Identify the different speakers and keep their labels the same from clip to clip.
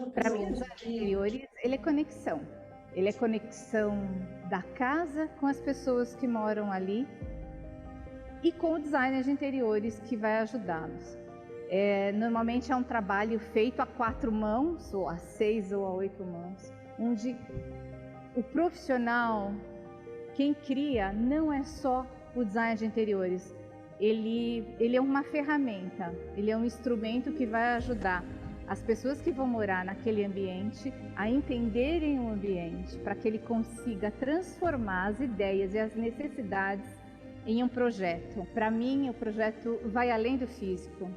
Speaker 1: Para mim, o design de interiores, ele é conexão. Ele é conexão da casa com as pessoas que moram ali e com o designer de interiores que vai ajudá-los. Normalmente é um trabalho feito a 4 mãos, ou a 6 ou a 8 mãos, onde o profissional, quem cria, não é só o design de interiores. Ele é uma ferramenta, ele é um instrumento que vai ajudar as pessoas que vão morar naquele ambiente a entenderem o ambiente, para que ele consiga transformar as ideias e as necessidades em um projeto. Para mim, o projeto vai além do físico.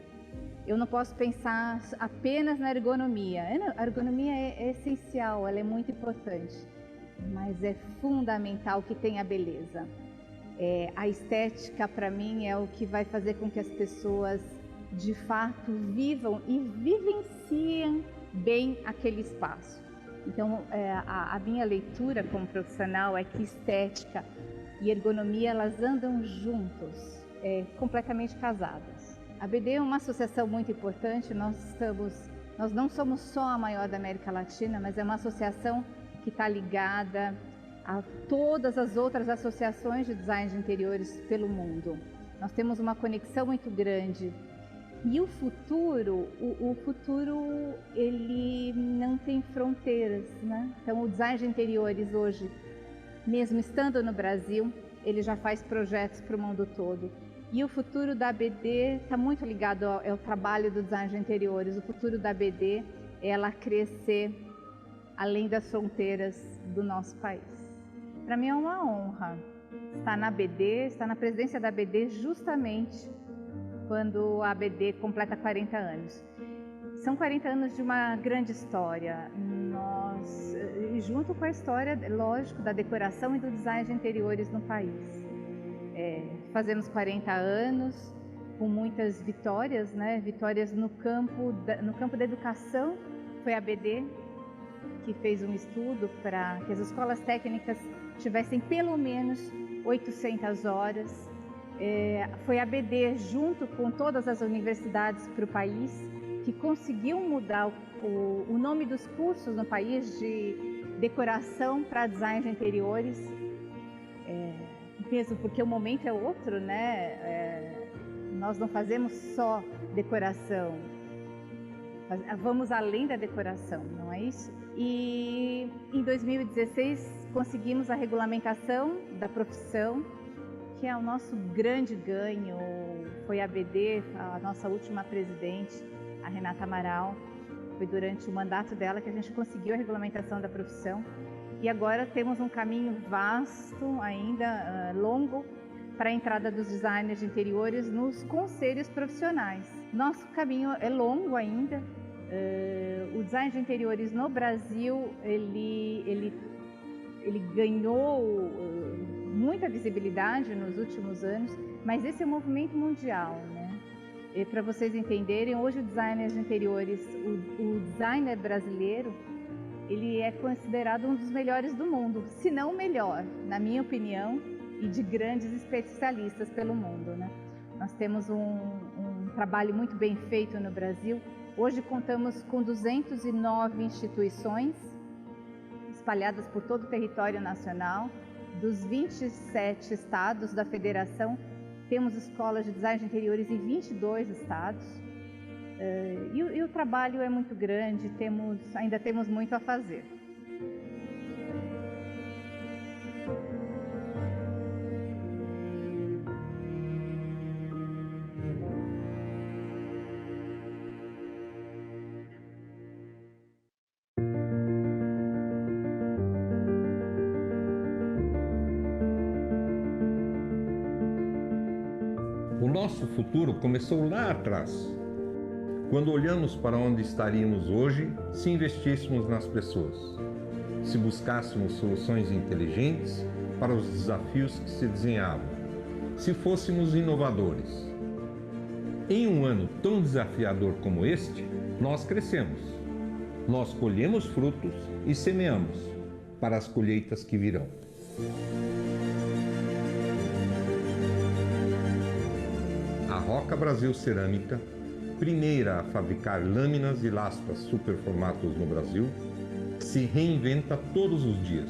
Speaker 1: Eu não posso pensar apenas na ergonomia. A ergonomia é essencial, ela é muito importante, mas é fundamental que tenha beleza. A estética, para mim, é o que vai fazer com que as pessoas, de fato, vivam e vivenciem bem aquele espaço. Então, a minha leitura como profissional é que estética e ergonomia, elas andam juntos, completamente casadas. A BD é uma associação muito importante. Nós não somos só a maior da América Latina, mas é uma associação que está ligada a todas as outras associações de design de interiores pelo mundo. Nós temos uma conexão muito grande. E o futuro, ele não tem fronteiras, né? Então, o design de interiores hoje, mesmo estando no Brasil, ele já faz projetos para o mundo todo. E o futuro da ABD está muito ligado ao trabalho do design de interiores. O futuro da ABD é ela crescer além das fronteiras do nosso país. Para mim é uma honra estar na ABD, estar na presidência da ABD justamente quando a ABD completa 40 anos. São 40 anos de uma grande história. E junto com a história, lógico, da decoração e do design de interiores no país. Fazemos 40 anos com muitas vitórias, né? Vitórias no campo da educação. Foi a ABD que fez um estudo para que as escolas técnicas tivessem pelo menos 800 horas. Foi a ABD, junto com todas as universidades para o país, que conseguiu mudar o nome dos cursos no país de decoração para design de interiores, mesmo porque o momento é outro, né? Nós não fazemos só decoração, vamos além da decoração, não é isso? E em 2016 conseguimos a regulamentação da profissão, que é o nosso grande ganho. Foi a ABD, a nossa última presidente, a Renata Amaral, foi durante o mandato dela que a gente conseguiu a regulamentação da profissão. E agora temos um caminho vasto, ainda longo, para a entrada dos designers de interiores nos conselhos profissionais. Nosso caminho é longo ainda. O design de interiores no Brasil, ele ganhou muita visibilidade nos últimos anos, mas esse é um movimento mundial, né? E para vocês entenderem, hoje o designer de interiores, o designer brasileiro, ele é considerado um dos melhores do mundo, se não o melhor, na minha opinião, e de grandes especialistas pelo mundo, né? Nós temos um trabalho muito bem feito no Brasil. Hoje contamos com 209 instituições espalhadas por todo o território nacional. Dos 27 estados da federação, temos escolas de design de interiores em 22 estados. E o trabalho é muito grande, ainda temos muito a fazer.
Speaker 2: O nosso futuro começou lá atrás, quando olhamos para onde estaríamos hoje se investíssemos nas pessoas, se buscássemos soluções inteligentes para os desafios que se desenhavam, se fôssemos inovadores. Em um ano tão desafiador como este, nós crescemos, nós colhemos frutos e semeamos para as colheitas que virão. A Roca Brasil Cerâmica primeira a fabricar lâminas e lascas superformatos no Brasil, se reinventa todos os dias.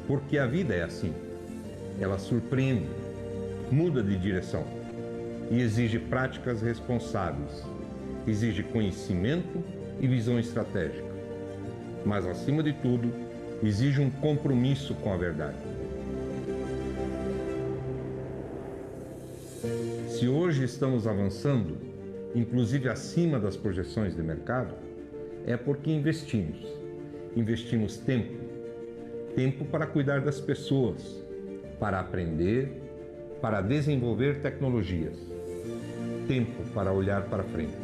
Speaker 2: Porque a vida é assim. Ela surpreende, muda de direção e exige práticas responsáveis, exige conhecimento e visão estratégica. Mas, acima de tudo, exige um compromisso com a verdade. Se hoje estamos avançando, inclusive acima das projeções de mercado, é porque investimos. Investimos tempo. Tempo para cuidar das pessoas, para aprender, para desenvolver tecnologias. Tempo para olhar para frente.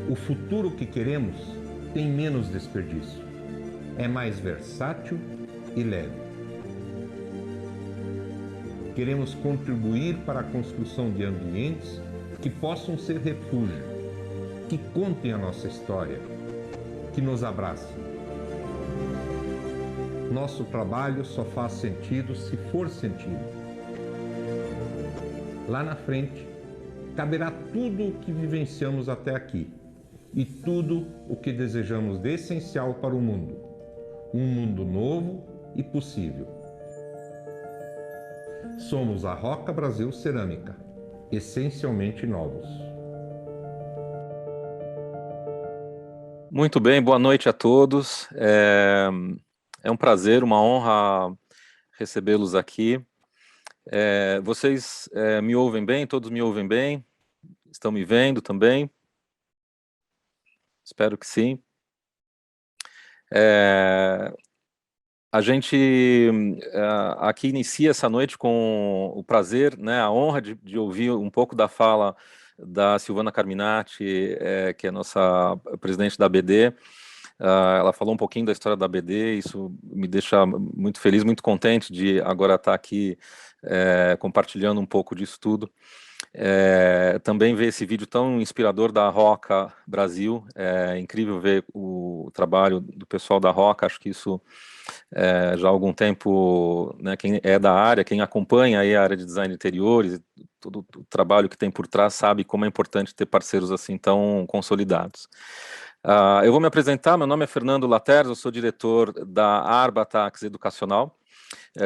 Speaker 2: O futuro que queremos tem menos desperdício. É mais versátil e leve. Queremos contribuir para a construção de ambientes que possam ser refúgio, que contem a nossa história, que nos abracem. Nosso trabalho só faz sentido se for sentido. Lá na frente, caberá tudo o que vivenciamos até aqui e tudo o que desejamos de essencial para o mundo. Um mundo novo e possível. Somos a Roca Brasil Cerâmica, essencialmente novos.
Speaker 3: Muito bem, boa noite a todos. É um prazer, uma honra recebê-los aqui. Vocês me ouvem bem? Todos me ouvem bem? Estão me vendo também? Espero que sim. A gente aqui inicia essa noite com o prazer, né, a honra de ouvir um pouco da fala da Silvana Carminati, que é a nossa presidente da ABD. Ela falou um pouquinho da história da ABD, isso me deixa muito feliz, muito contente de agora estar aqui compartilhando um pouco disso tudo. Também ver esse vídeo tão inspirador da Roca Brasil, é incrível ver o trabalho do pessoal da Roca, acho que isso já há algum tempo, né, quem é da área, quem acompanha aí a área de design de interiores, todo o trabalho que tem por trás, sabe como é importante ter parceiros assim tão consolidados. Eu vou me apresentar, meu nome é Fernando Laterza, eu sou diretor da Arbatax Educacional,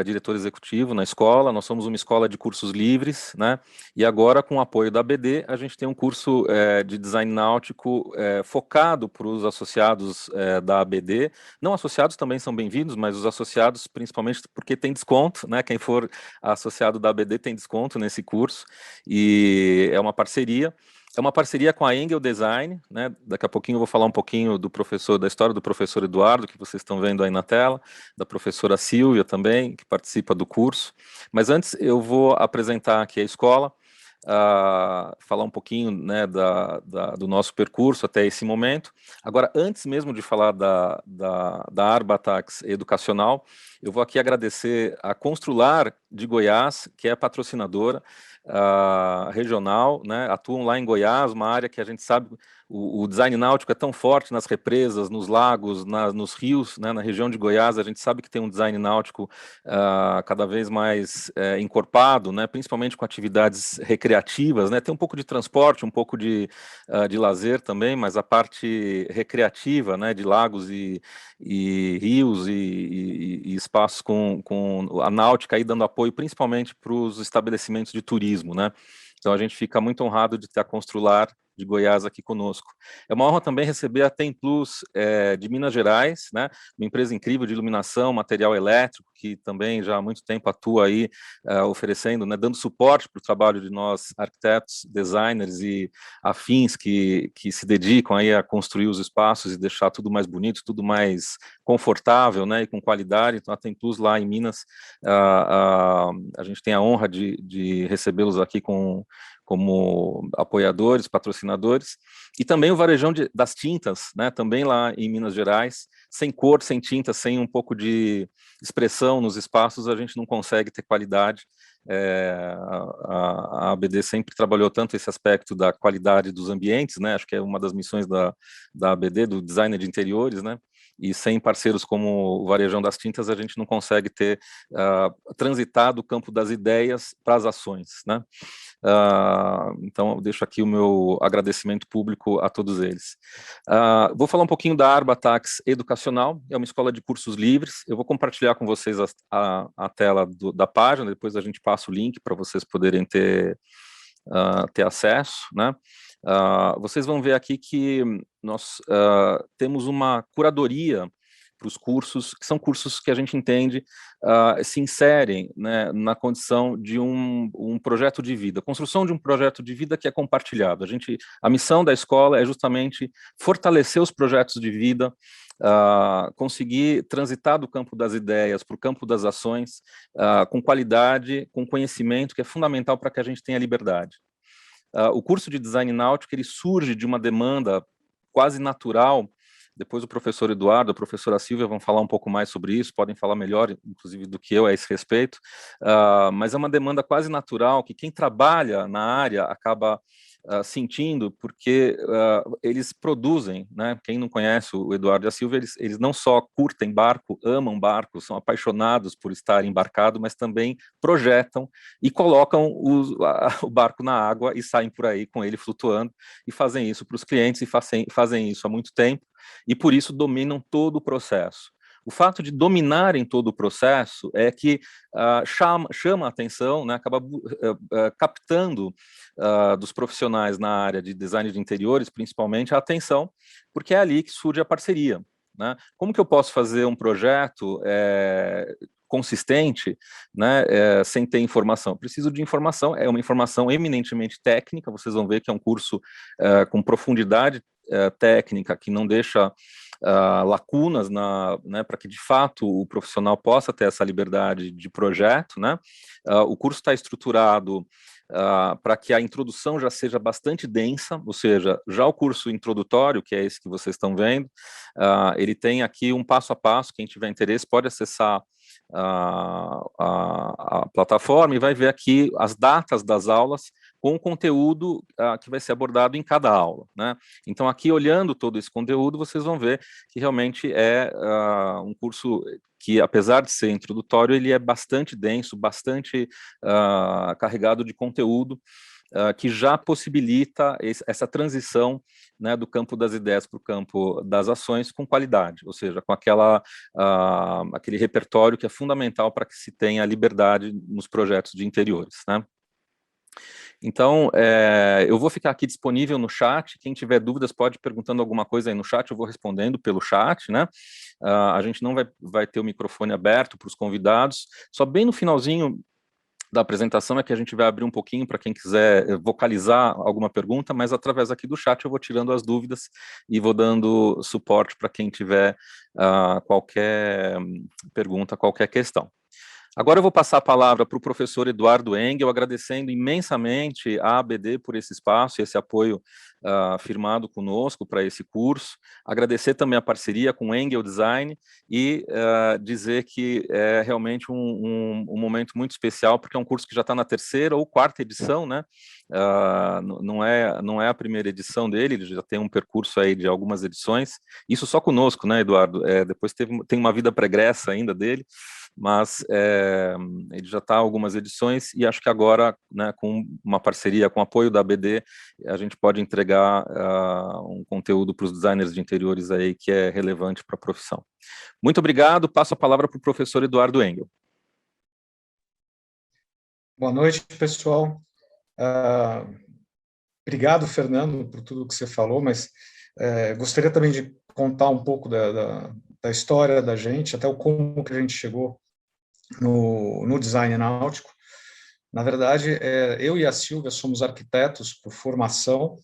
Speaker 3: diretor executivo na escola. Nós somos uma escola de cursos livres, né? E agora, com o apoio da ABD, a gente tem um curso de design náutico focado para os associados da ABD. Não associados também são bem-vindos, mas os associados, principalmente porque tem desconto, né? Quem for associado da ABD tem desconto nesse curso, e é uma parceria. É uma parceria com a Engel Design, né? Daqui a pouquinho eu vou falar um pouquinho da história do professor Eduardo, que vocês estão vendo aí na tela, da professora Silvia também, que participa do curso. Mas antes eu vou apresentar aqui a escola, falar um pouquinho, né, do nosso percurso até esse momento. Agora, antes mesmo de falar da Arbatax Educacional, eu vou aqui agradecer a Constrular de Goiás, que é patrocinadora regional, né, atuam lá em Goiás, uma área que a gente sabe, o design náutico é tão forte nas represas, nos lagos, nos rios, né, na região de Goiás, a gente sabe que tem um design náutico cada vez mais encorpado, né, principalmente com atividades recreativas, né, tem um pouco de transporte, um pouco de lazer também, mas a parte recreativa, né, de lagos e rios e espaços com a náutica aí dando apoio principalmente para os estabelecimentos de turismo, né? Então a gente fica muito honrado de ter a Constrular de Goiás aqui conosco. É uma honra também receber a Templus de Minas Gerais, né? Uma empresa incrível de iluminação, material elétrico, que também já há muito tempo atua aí oferecendo, né, dando suporte para o trabalho de nós arquitetos, designers e afins que se dedicam aí a construir os espaços e deixar tudo mais bonito, tudo mais confortável, né, e com qualidade. Então a Templus lá em Minas, a gente tem a honra de recebê-los aqui como apoiadores, patrocinadores, e também o varejão das tintas, né, também lá em Minas Gerais, sem cor, sem tinta, sem um pouco de expressão nos espaços, a gente não consegue ter qualidade. A ABD sempre trabalhou tanto esse aspecto da qualidade dos ambientes, né, acho que é uma das missões da ABD, do designer de interiores, né, e sem parceiros como o Varejão das Tintas, a gente não consegue ter transitado o campo das ideias para as ações, né? Então, eu deixo aqui o meu agradecimento público a todos eles. Vou falar um pouquinho da Arbatax Educacional, é uma escola de cursos livres. Eu vou compartilhar com vocês a tela da página, depois a gente passa o link para vocês poderem ter acesso, né? Vocês vão ver aqui que nós temos uma curadoria para os cursos, que são cursos que a gente entende se inserem, né, na condição de um projeto de vida, construção de um projeto de vida que é compartilhado. A missão da escola é justamente fortalecer os projetos de vida, conseguir transitar do campo das ideias para o campo das ações, com qualidade, com conhecimento, que é fundamental para que a gente tenha liberdade. O curso de design náutico, ele surge de uma demanda quase natural. Depois o professor Eduardo, a professora Silvia vão falar um pouco mais sobre isso, podem falar melhor, inclusive, do que eu a esse respeito, mas é uma demanda quase natural que quem trabalha na área acaba sentindo, porque eles produzem, né? Quem não conhece o Eduardo e a Silvia, eles não só curtem barco, amam barco, são apaixonados por estar embarcado, mas também projetam e colocam o barco na água e saem por aí com ele flutuando, e fazem isso para os clientes, e fazem isso há muito tempo, e por isso dominam todo o processo. O fato de dominarem todo o processo é que chama a atenção, né, acaba captando dos profissionais na área de design de interiores, principalmente, a atenção, porque é ali que surge a parceria, né? Como que eu posso fazer um projeto consistente, né, sem ter informação? Preciso de informação, é uma informação eminentemente técnica, vocês vão ver que é um curso com profundidade técnica, que não deixa lacunas né, para que, de fato, o profissional possa ter essa liberdade de projeto, né? O curso está estruturado para que a introdução já seja bastante densa, ou seja, já o curso introdutório, que é esse que vocês estão vendo, ele tem aqui um passo a passo. Quem tiver interesse pode acessar a plataforma e vai ver aqui as datas das aulas com o conteúdo que vai ser abordado em cada aula, né? Então, aqui, olhando todo esse conteúdo, vocês vão ver que realmente é um curso que, apesar de ser introdutório, ele é bastante denso, bastante carregado de conteúdo, que já possibilita essa transição, né, do campo das ideias para o campo das ações com qualidade, ou seja, com aquele repertório que é fundamental para que se tenha liberdade nos projetos de interiores, né? Então, eu vou ficar aqui disponível no chat. Quem tiver dúvidas pode ir perguntando alguma coisa aí no chat, eu vou respondendo pelo chat, né? A gente não vai ter o microfone aberto para os convidados, só bem no finalzinho da apresentação é que a gente vai abrir um pouquinho para quem quiser vocalizar alguma pergunta, mas através aqui do chat eu vou tirando as dúvidas e vou dando suporte para quem tiver qualquer pergunta, qualquer questão. Agora eu vou passar a palavra para o professor Eduardo Engel, agradecendo imensamente a ABD por esse espaço e esse apoio firmado conosco para esse curso. Agradecer também a parceria com o Engel Design e dizer que é realmente um momento muito especial, porque é um curso que já está na 3ª ou 4ª edição, né? Não é a primeira edição dele, ele já tem um percurso aí de algumas edições, isso só conosco, né, Eduardo? Depois tem uma vida pregressa ainda dele, mas ele já está algumas edições, e acho que agora, né, com uma parceria, com apoio da ABD, a gente pode entregar um conteúdo para os designers de interiores aí que é relevante para a profissão. Muito obrigado, passo a palavra para o professor Eduardo Engel.
Speaker 4: Boa noite, pessoal. Obrigado, Fernando, por tudo que você falou, mas gostaria também de contar um pouco da história da gente, até o como que a gente chegou no design náutico. Na verdade, eu e a Silvia somos arquitetos por formação.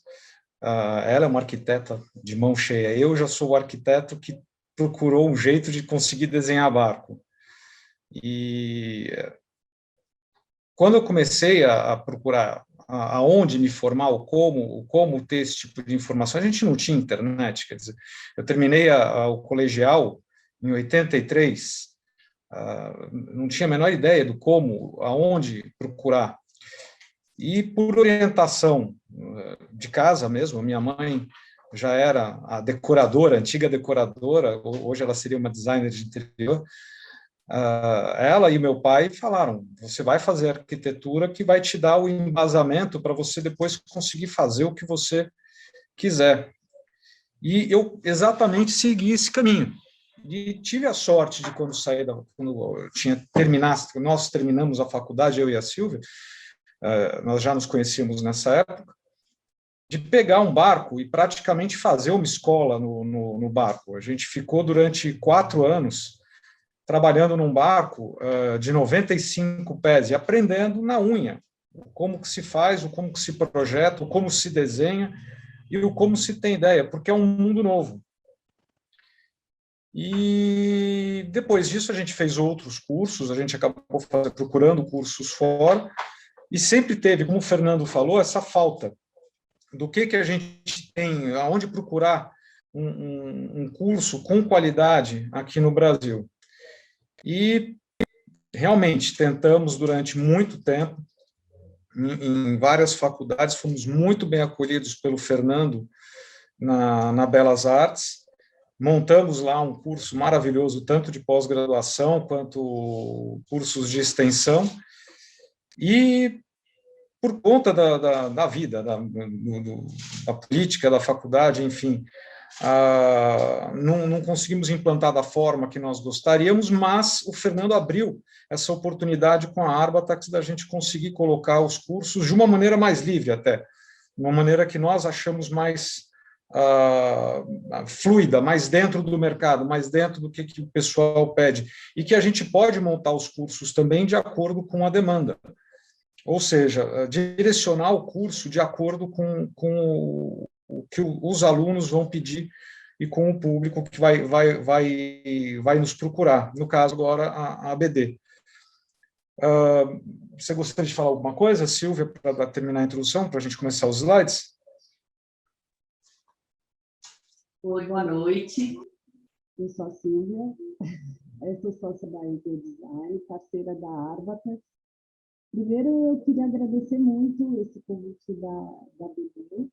Speaker 4: Ela é uma arquiteta de mão cheia. Eu já sou o arquiteto que procurou um jeito de conseguir desenhar barco. E quando eu comecei a procurar aonde me formar, o como ter esse tipo de informação, a gente não tinha internet. Quer dizer, eu terminei o colegial em 83, não tinha a menor ideia do aonde procurar. E por orientação de casa mesmo, minha mãe já era a decoradora, a antiga decoradora, hoje ela seria uma designer de interior, ela e meu pai falaram, você vai fazer arquitetura que vai te dar o embasamento para você depois conseguir fazer o que você quiser. E eu exatamente segui esse caminho. E tive a sorte de, quando eu tinha terminado, nós terminamos a faculdade, eu e a Silvia, nós já nos conhecíamos nessa época, de pegar um barco e praticamente fazer uma escola no barco. A gente ficou durante 4 anos trabalhando num barco de 95 pés e aprendendo na unha como que se faz, o como que se projeta, o como se desenha e o como se tem ideia, porque é um mundo novo. E depois disso a gente fez outros cursos, a gente acabou procurando cursos fora, e sempre teve, como o Fernando falou, essa falta do que a gente tem, aonde procurar um curso com qualidade aqui no Brasil. E realmente tentamos durante muito tempo, em várias faculdades, fomos muito bem acolhidos pelo Fernando na Belas Artes, montamos lá um curso maravilhoso, tanto de pós-graduação quanto cursos de extensão, e por conta da vida, da política, da faculdade, enfim, não conseguimos implantar da forma que nós gostaríamos, mas o Fernando abriu essa oportunidade com a Arbatax da gente conseguir colocar os cursos de uma maneira mais livre até, uma maneira que nós achamos mais fluida, mais dentro do mercado, mais dentro do que o pessoal pede, e que a gente pode montar os cursos também de acordo com a demanda. Ou seja, direcionar o curso de acordo com o que os alunos vão pedir e com o público que vai nos procurar. No caso, agora, a ABD. Você gostaria de falar alguma coisa, Silvia, para terminar a introdução, para a gente começar os slides?
Speaker 5: Oi, boa noite. Eu sou a Silvia, eu sou sócia da Inter Design, parceira da Arbatax. Primeiro, eu queria agradecer muito esse convite da BD.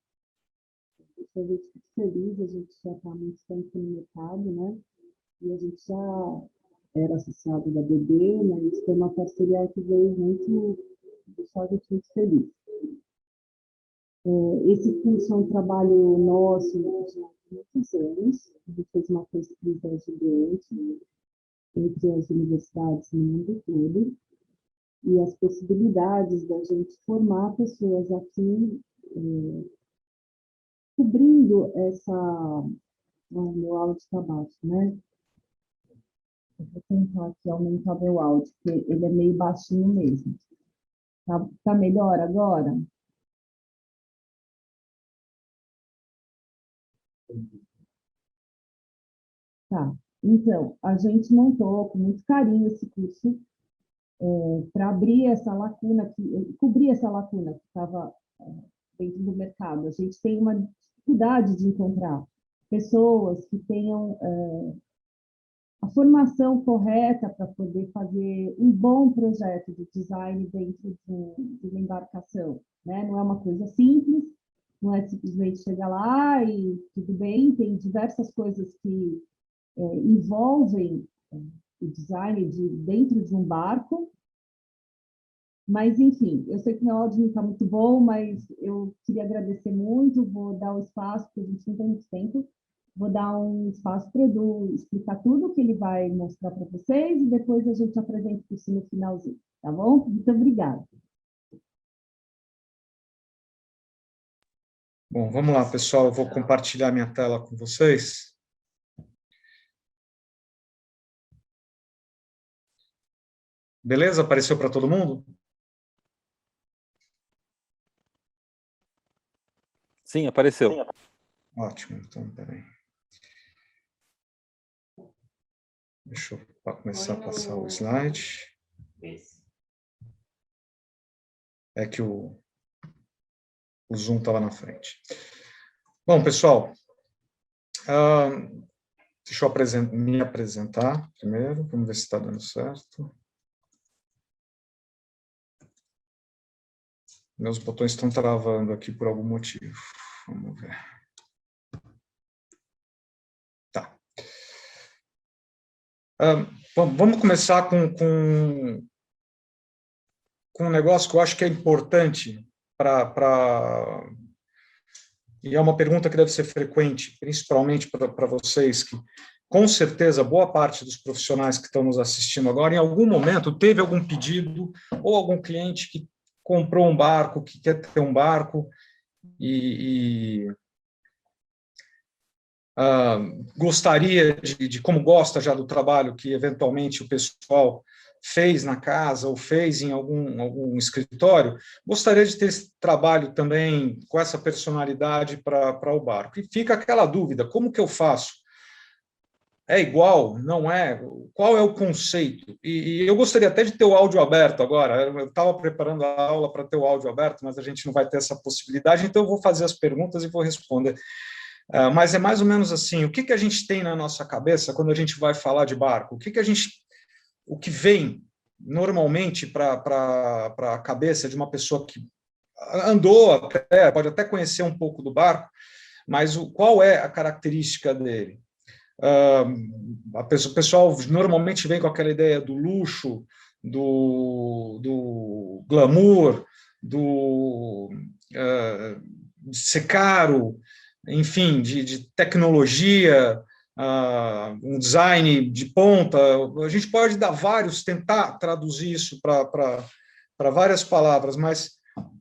Speaker 5: Eu estou muito feliz, a gente já está há muito tempo no mercado, né? E a gente já era associado da BD, mas foi uma parceria que veio muito, deixou a gente muito feliz. Esse curso é um trabalho nosso já há muitos anos. A gente fez uma pesquisa gigante entre as universidades no mundo todo, e as possibilidades da gente formar pessoas aqui, cobrindo essa... meu áudio está baixo, né? Eu vou tentar aqui aumentar meu áudio, porque ele é meio baixinho mesmo. Tá melhor agora? Tá. Então, a gente montou com muito carinho esse curso para abrir essa lacuna, cobrir essa lacuna que estava dentro do mercado. A gente tem uma dificuldade de encontrar pessoas que tenham a formação correta para poder fazer um bom projeto de design dentro de uma embarcação, né? Não é uma coisa simples, não é simplesmente chegar lá e tudo bem, tem diversas coisas que envolvem o design dentro de um barco. Mas, enfim, eu sei que meu áudio não está muito bom, mas eu queria agradecer muito, vou dar um espaço, porque a gente não tem muito tempo, vou dar um espaço para o Edu explicar tudo que ele vai mostrar para vocês, e depois a gente apresenta isso no finalzinho, tá bom? Muito obrigada.
Speaker 4: Bom, vamos lá, pessoal, eu vou compartilhar minha tela com vocês. Beleza? Apareceu para todo mundo?
Speaker 3: Sim, apareceu.
Speaker 4: Ótimo, então, peraí. Deixa eu começar a passar o slide. É que o Zoom estava na frente. Bom, pessoal, deixa eu me apresentar primeiro, vamos ver se está dando certo. Meus botões estão travando aqui por algum motivo. Vamos ver. Vamos começar com um negócio que eu acho que é importante e é uma pergunta que deve ser frequente, principalmente para vocês, que com certeza boa parte dos profissionais que estão nos assistindo agora, em algum momento, teve algum pedido ou algum cliente que comprou um barco, que quer ter um barco gostaria de, como gosta já do trabalho que eventualmente o pessoal fez na casa ou fez em algum escritório, gostaria de ter esse trabalho também com essa personalidade para o barco. E fica aquela dúvida, como que eu faço? É igual? Não é? Qual é o conceito? E eu gostaria até de ter o áudio aberto agora. Eu estava preparando a aula para ter o áudio aberto, mas a gente não vai ter essa possibilidade, então eu vou fazer as perguntas e vou responder. Mas é mais ou menos assim, o que a gente tem na nossa cabeça quando a gente vai falar de barco? O que vem normalmente para a cabeça de uma pessoa que andou até, pode até conhecer um pouco do barco, mas qual é a característica dele? O pessoal normalmente vem com aquela ideia do luxo, do glamour, de ser caro, enfim, de tecnologia, um design de ponta. A gente pode dar tentar traduzir isso para várias palavras, mas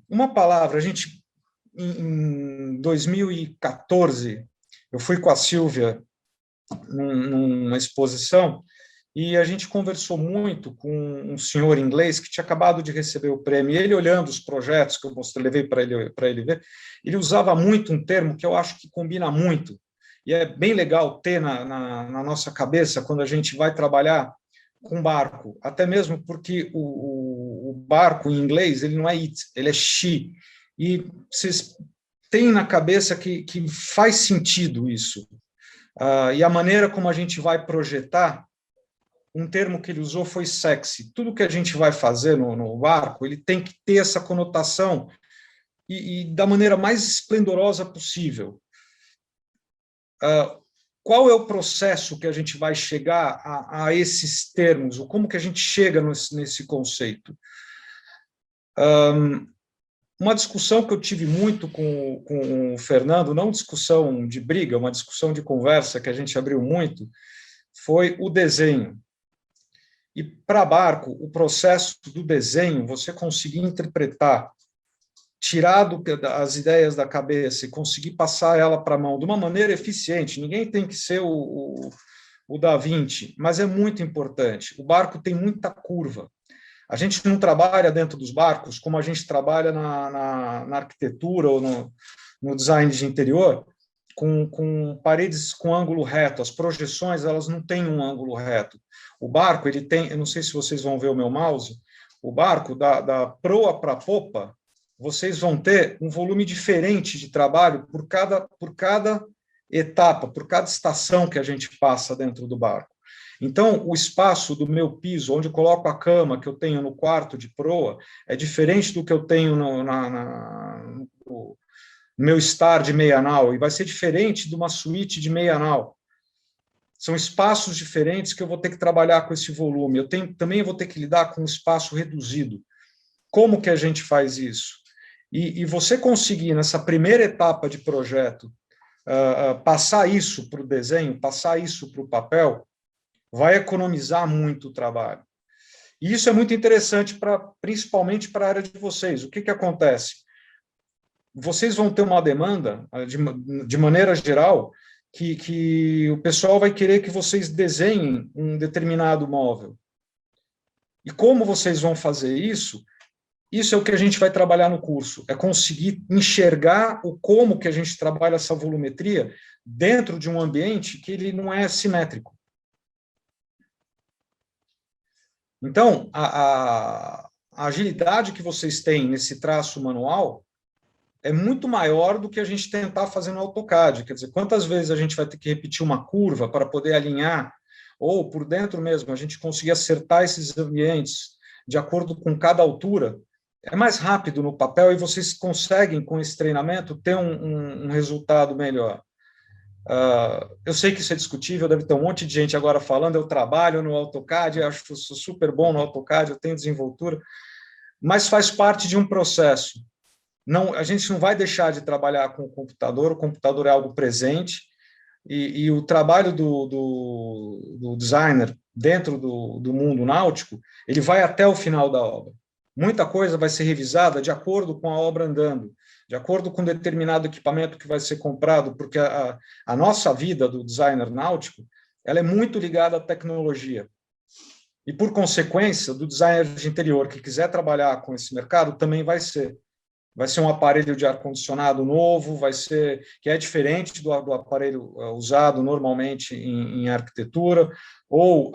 Speaker 4: uma palavra, em 2014, eu fui com a Silvia numa exposição e a gente conversou muito com um senhor inglês que tinha acabado de receber o prêmio, e ele olhando os projetos que eu levei para ele ver, ele usava muito um termo que eu acho que combina muito, e é bem legal ter na nossa cabeça quando a gente vai trabalhar com barco, até mesmo porque o barco em inglês, ele não é it, ele é she, e vocês têm na cabeça que faz sentido isso. E a maneira como a gente vai projetar, um termo que ele usou foi sexy. Tudo que a gente vai fazer no barco, ele tem que ter essa conotação e da maneira mais esplendorosa possível. Qual é o processo que a gente vai chegar a esses termos? Ou como que a gente chega nesse conceito? Uma discussão que eu tive muito com o Fernando, não discussão de briga, uma discussão de conversa que a gente abriu muito, foi o desenho. E para barco, o processo do desenho, você conseguir interpretar, tirar as ideias da cabeça e conseguir passar ela para a mão de uma maneira eficiente. Ninguém tem que ser o Da Vinci, mas é muito importante. O barco tem muita curva. A gente não trabalha dentro dos barcos como a gente trabalha na arquitetura ou no design de interior, com paredes com ângulo reto. As projeções, elas não têm um ângulo reto. O barco, ele tem, eu não sei se vocês vão ver o meu mouse, o barco, da proa para a popa, vocês vão ter um volume diferente de trabalho por cada etapa, por cada estação que a gente passa dentro do barco. Então, o espaço do meu piso, onde eu coloco a cama que eu tenho no quarto de proa, é diferente do que eu tenho no meu estar de meia nau, e vai ser diferente de uma suíte de meia nau. São espaços diferentes que eu vou ter que trabalhar com esse volume. Também vou ter que lidar com um espaço reduzido. Como que a gente faz isso? E você conseguir, nessa primeira etapa de projeto, passar isso para o desenho, passar isso para o papel, vai economizar muito o trabalho. E isso é muito interessante, principalmente para a área de vocês. O que acontece? Vocês vão ter uma demanda, de maneira geral, que o pessoal vai querer que vocês desenhem um determinado móvel. E como vocês vão fazer isso? Isso é o que a gente vai trabalhar no curso, é conseguir enxergar como que a gente trabalha essa volumetria dentro de um ambiente que ele não é simétrico. Então, a agilidade que vocês têm nesse traço manual é muito maior do que a gente tentar fazer no AutoCAD. Quer dizer, quantas vezes a gente vai ter que repetir uma curva para poder alinhar, ou por dentro mesmo, a gente conseguir acertar esses ambientes de acordo com cada altura. É mais rápido no papel e vocês conseguem, com esse treinamento, ter um resultado melhor. Eu sei que isso é discutível, deve ter um monte de gente agora falando, eu trabalho no AutoCAD, eu acho que sou super bom no AutoCAD, eu tenho desenvoltura, mas faz parte de um processo. Não, a gente não vai deixar de trabalhar com o computador é algo presente, e o trabalho do designer dentro do mundo náutico, ele vai até o final da obra. Muita coisa vai ser revisada de acordo com a obra andando, de acordo com determinado equipamento que vai ser comprado, porque a nossa vida do designer náutico, ela é muito ligada à tecnologia. E, por consequência, do designer de interior que quiser trabalhar com esse mercado, também vai ser. Vai ser um aparelho de ar-condicionado novo, vai ser que é diferente do aparelho usado normalmente em arquitetura, ou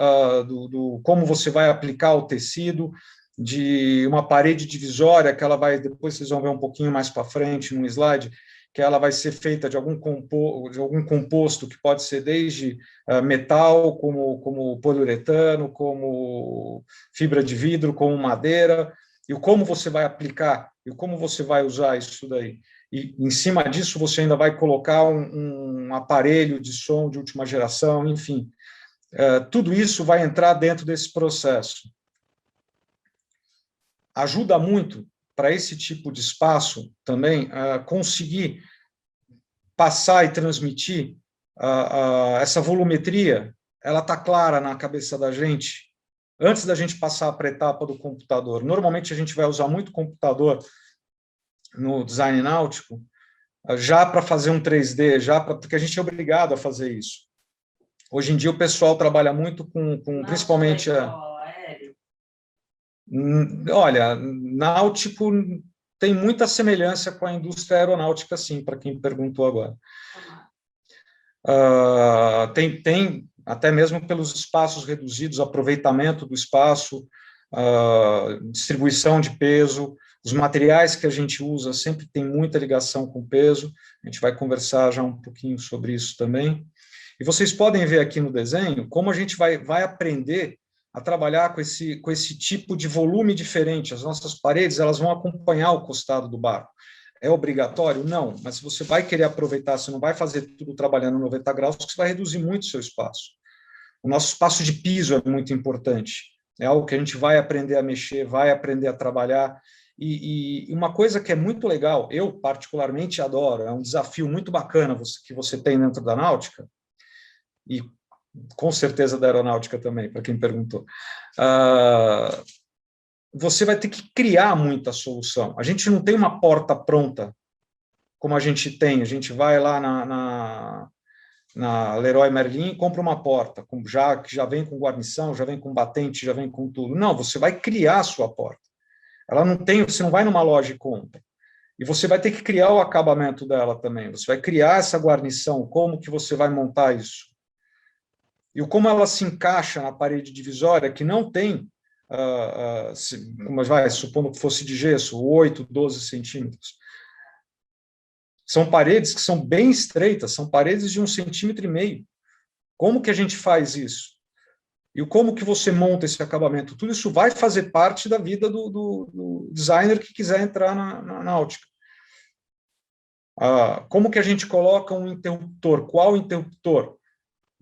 Speaker 4: como você vai aplicar o tecido, de uma parede divisória, que ela vai, depois vocês vão ver um pouquinho mais para frente no slide, que ela vai ser feita de algum composto que pode ser desde metal, como poliuretano, como fibra de vidro, como madeira, e como você vai aplicar, e como você vai usar isso daí. E, em cima disso, você ainda vai colocar um aparelho de som de última geração, enfim. Tudo isso vai entrar dentro desse processo. Ajuda muito para esse tipo de espaço também conseguir passar e transmitir essa volumetria, ela está clara na cabeça da gente, antes da gente passar para a etapa do computador. Normalmente a gente vai usar muito computador no design náutico, já para fazer um 3D, porque a gente é obrigado a fazer isso. Hoje em dia o pessoal trabalha muito com principalmente... Olha, náutico tem muita semelhança com a indústria aeronáutica, sim, para quem perguntou agora. Tem até mesmo pelos espaços reduzidos, aproveitamento do espaço, distribuição de peso, os materiais que a gente usa sempre tem muita ligação com peso, a gente vai conversar já um pouquinho sobre isso também. E vocês podem ver aqui no desenho como a gente vai aprender a trabalhar com esse tipo de volume diferente. As nossas paredes, elas vão acompanhar o costado do barco. É obrigatório? Não, mas se você vai querer aproveitar, você não vai fazer tudo trabalhando 90 graus, porque você vai reduzir muito o seu espaço. O nosso espaço de piso é muito importante, é algo que a gente vai aprender a mexer, vai aprender a trabalhar, e uma coisa que é muito legal, eu particularmente adoro, é um desafio muito bacana que você tem dentro da náutica, e com certeza da aeronáutica também, para quem perguntou. Você vai ter que criar muita solução. A gente não tem uma porta pronta, como a gente tem. A gente vai lá na Leroy Merlin e compra uma porta, que já vem com guarnição, já vem com batente, já vem com tudo. Não, você vai criar a sua porta. Você não vai numa loja e compra. E você vai ter que criar o acabamento dela também. Você vai criar essa guarnição, como que você vai montar isso. E como ela se encaixa na parede divisória, que não tem, supondo que fosse de gesso, 8, 12 centímetros. São paredes que são bem estreitas, são paredes de 1,5 centímetros. Como que a gente faz isso? E como que você monta esse acabamento? Tudo isso vai fazer parte da vida do designer que quiser entrar na náutica. Como que a gente coloca um interruptor? Qual interruptor?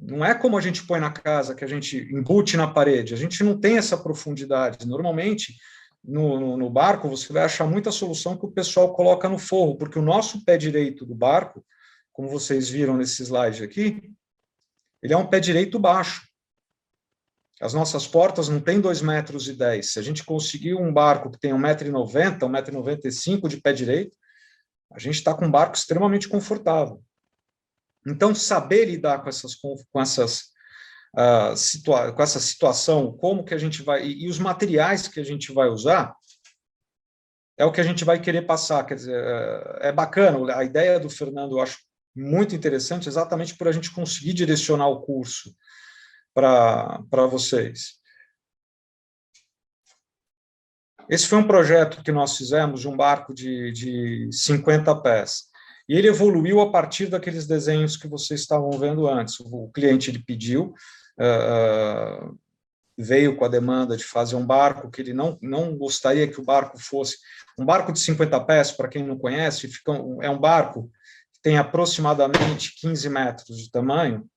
Speaker 4: Não é como a gente põe na casa, que a gente embute na parede. A gente não tem essa profundidade. Normalmente, no barco, você vai achar muita solução que o pessoal coloca no forro, porque o nosso pé direito do barco, como vocês viram nesse slide aqui, ele é um pé direito baixo. As nossas portas não têm 2,10 metros. Se a gente conseguir um barco que tem 1,90 m, 1,95 m de pé direito, a gente está com um barco extremamente confortável. Então, saber lidar com essa situação, como que a gente vai... E os materiais que a gente vai usar, é o que a gente vai querer passar. Quer dizer, é bacana, a ideia do Fernando eu acho muito interessante, exatamente por a gente conseguir direcionar o curso para vocês. Esse foi um projeto que nós fizemos de um barco de 50 pés. E ele evoluiu a partir daqueles desenhos que vocês estavam vendo antes. O cliente ele pediu, veio com a demanda de fazer um barco que ele não gostaria que o barco fosse... Um barco de 50 pés, para quem não conhece, é um barco tem aproximadamente 15 metros de tamanho.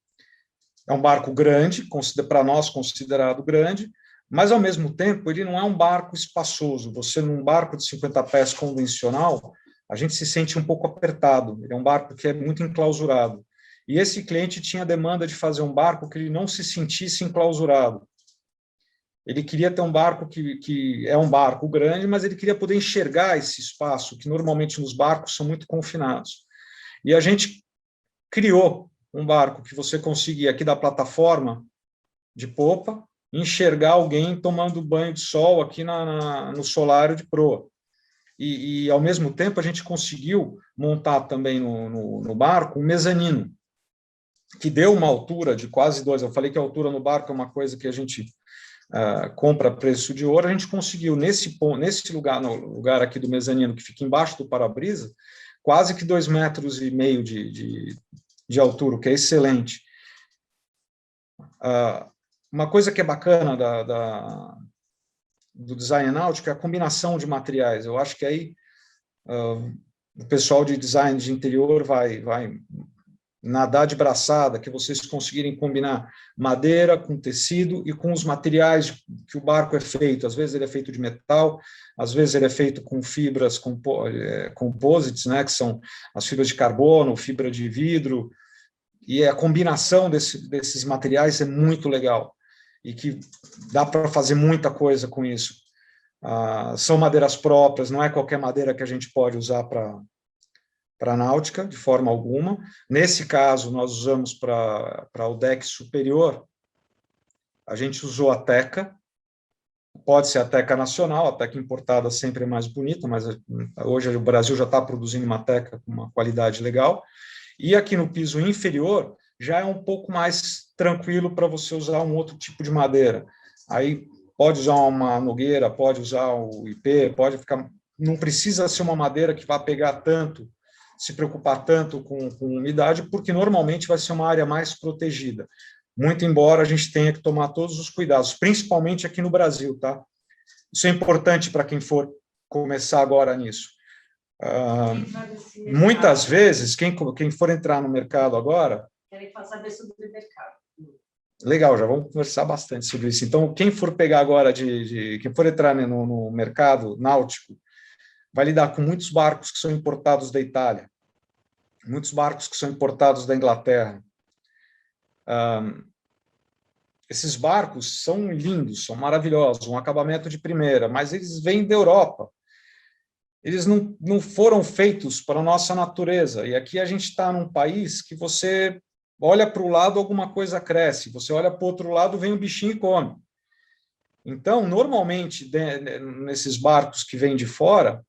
Speaker 4: É um barco grande, para nós considerado grande, mas, ao mesmo tempo, ele não é um barco espaçoso. Você, num barco de 50 pés convencional, a gente se sente um pouco apertado. Ele é um barco que é muito enclausurado. E esse cliente tinha demanda de fazer um barco que ele não se sentisse enclausurado. Ele queria ter um barco que é um barco grande, mas ele queria poder enxergar esse espaço, que normalmente nos barcos são muito confinados. E a gente criou um barco que você conseguia, aqui da plataforma de popa, enxergar alguém tomando banho de sol aqui no solário de proa. E, ao mesmo tempo, a gente conseguiu montar também no barco um mezanino, que deu uma altura de quase 2. Eu falei que a altura no barco é uma coisa que a gente compra a preço de ouro. A gente conseguiu, nesse lugar, no lugar aqui do mezanino, que fica embaixo do para-brisa, quase que 2,5 metros de altura, o que é excelente. Uma coisa que é bacana do design náutico é a combinação de materiais. Eu acho que aí o pessoal de design de interior vai nadar de braçada, que vocês conseguirem combinar madeira com tecido e com os materiais que o barco é feito. Às vezes ele é feito de metal, às vezes ele é feito com fibras composites, né, que são as fibras de carbono, fibra de vidro, e a combinação desses materiais é muito legal, e que dá para fazer muita coisa com isso. São madeiras próprias, não é qualquer madeira que a gente pode usar para náutica, de forma alguma. Nesse caso, nós usamos para o deck superior, a gente usou a teca, pode ser a teca nacional, a teca importada sempre é mais bonita, mas hoje o Brasil já está produzindo uma teca com uma qualidade legal. E aqui no piso inferior, já é um pouco mais tranquilo para você usar um outro tipo de madeira. Aí pode usar uma nogueira, pode usar o IP, pode ficar... Não precisa ser uma madeira que vá pegar tanto, se preocupar tanto com umidade, porque normalmente vai ser uma área mais protegida. Muito embora a gente tenha que tomar todos os cuidados, principalmente aqui no Brasil, tá? Isso é importante para quem for começar agora nisso. Muitas vezes, quem for entrar no mercado agora...
Speaker 6: Querem saber sobre o mercado.
Speaker 4: Legal, já vamos conversar bastante sobre isso. Então, quem for pegar agora, quem for entrar no mercado náutico, vai lidar com muitos barcos que são importados da Itália, muitos barcos que são importados da Inglaterra. Esses barcos são lindos, são maravilhosos, um acabamento de primeira, mas eles vêm da Europa. Eles não foram feitos para a nossa natureza. E aqui a gente está num país que você olha para o lado, alguma coisa cresce. Você olha para o outro lado, vem um bichinho e come. Então, normalmente, nesses barcos que vêm de fora,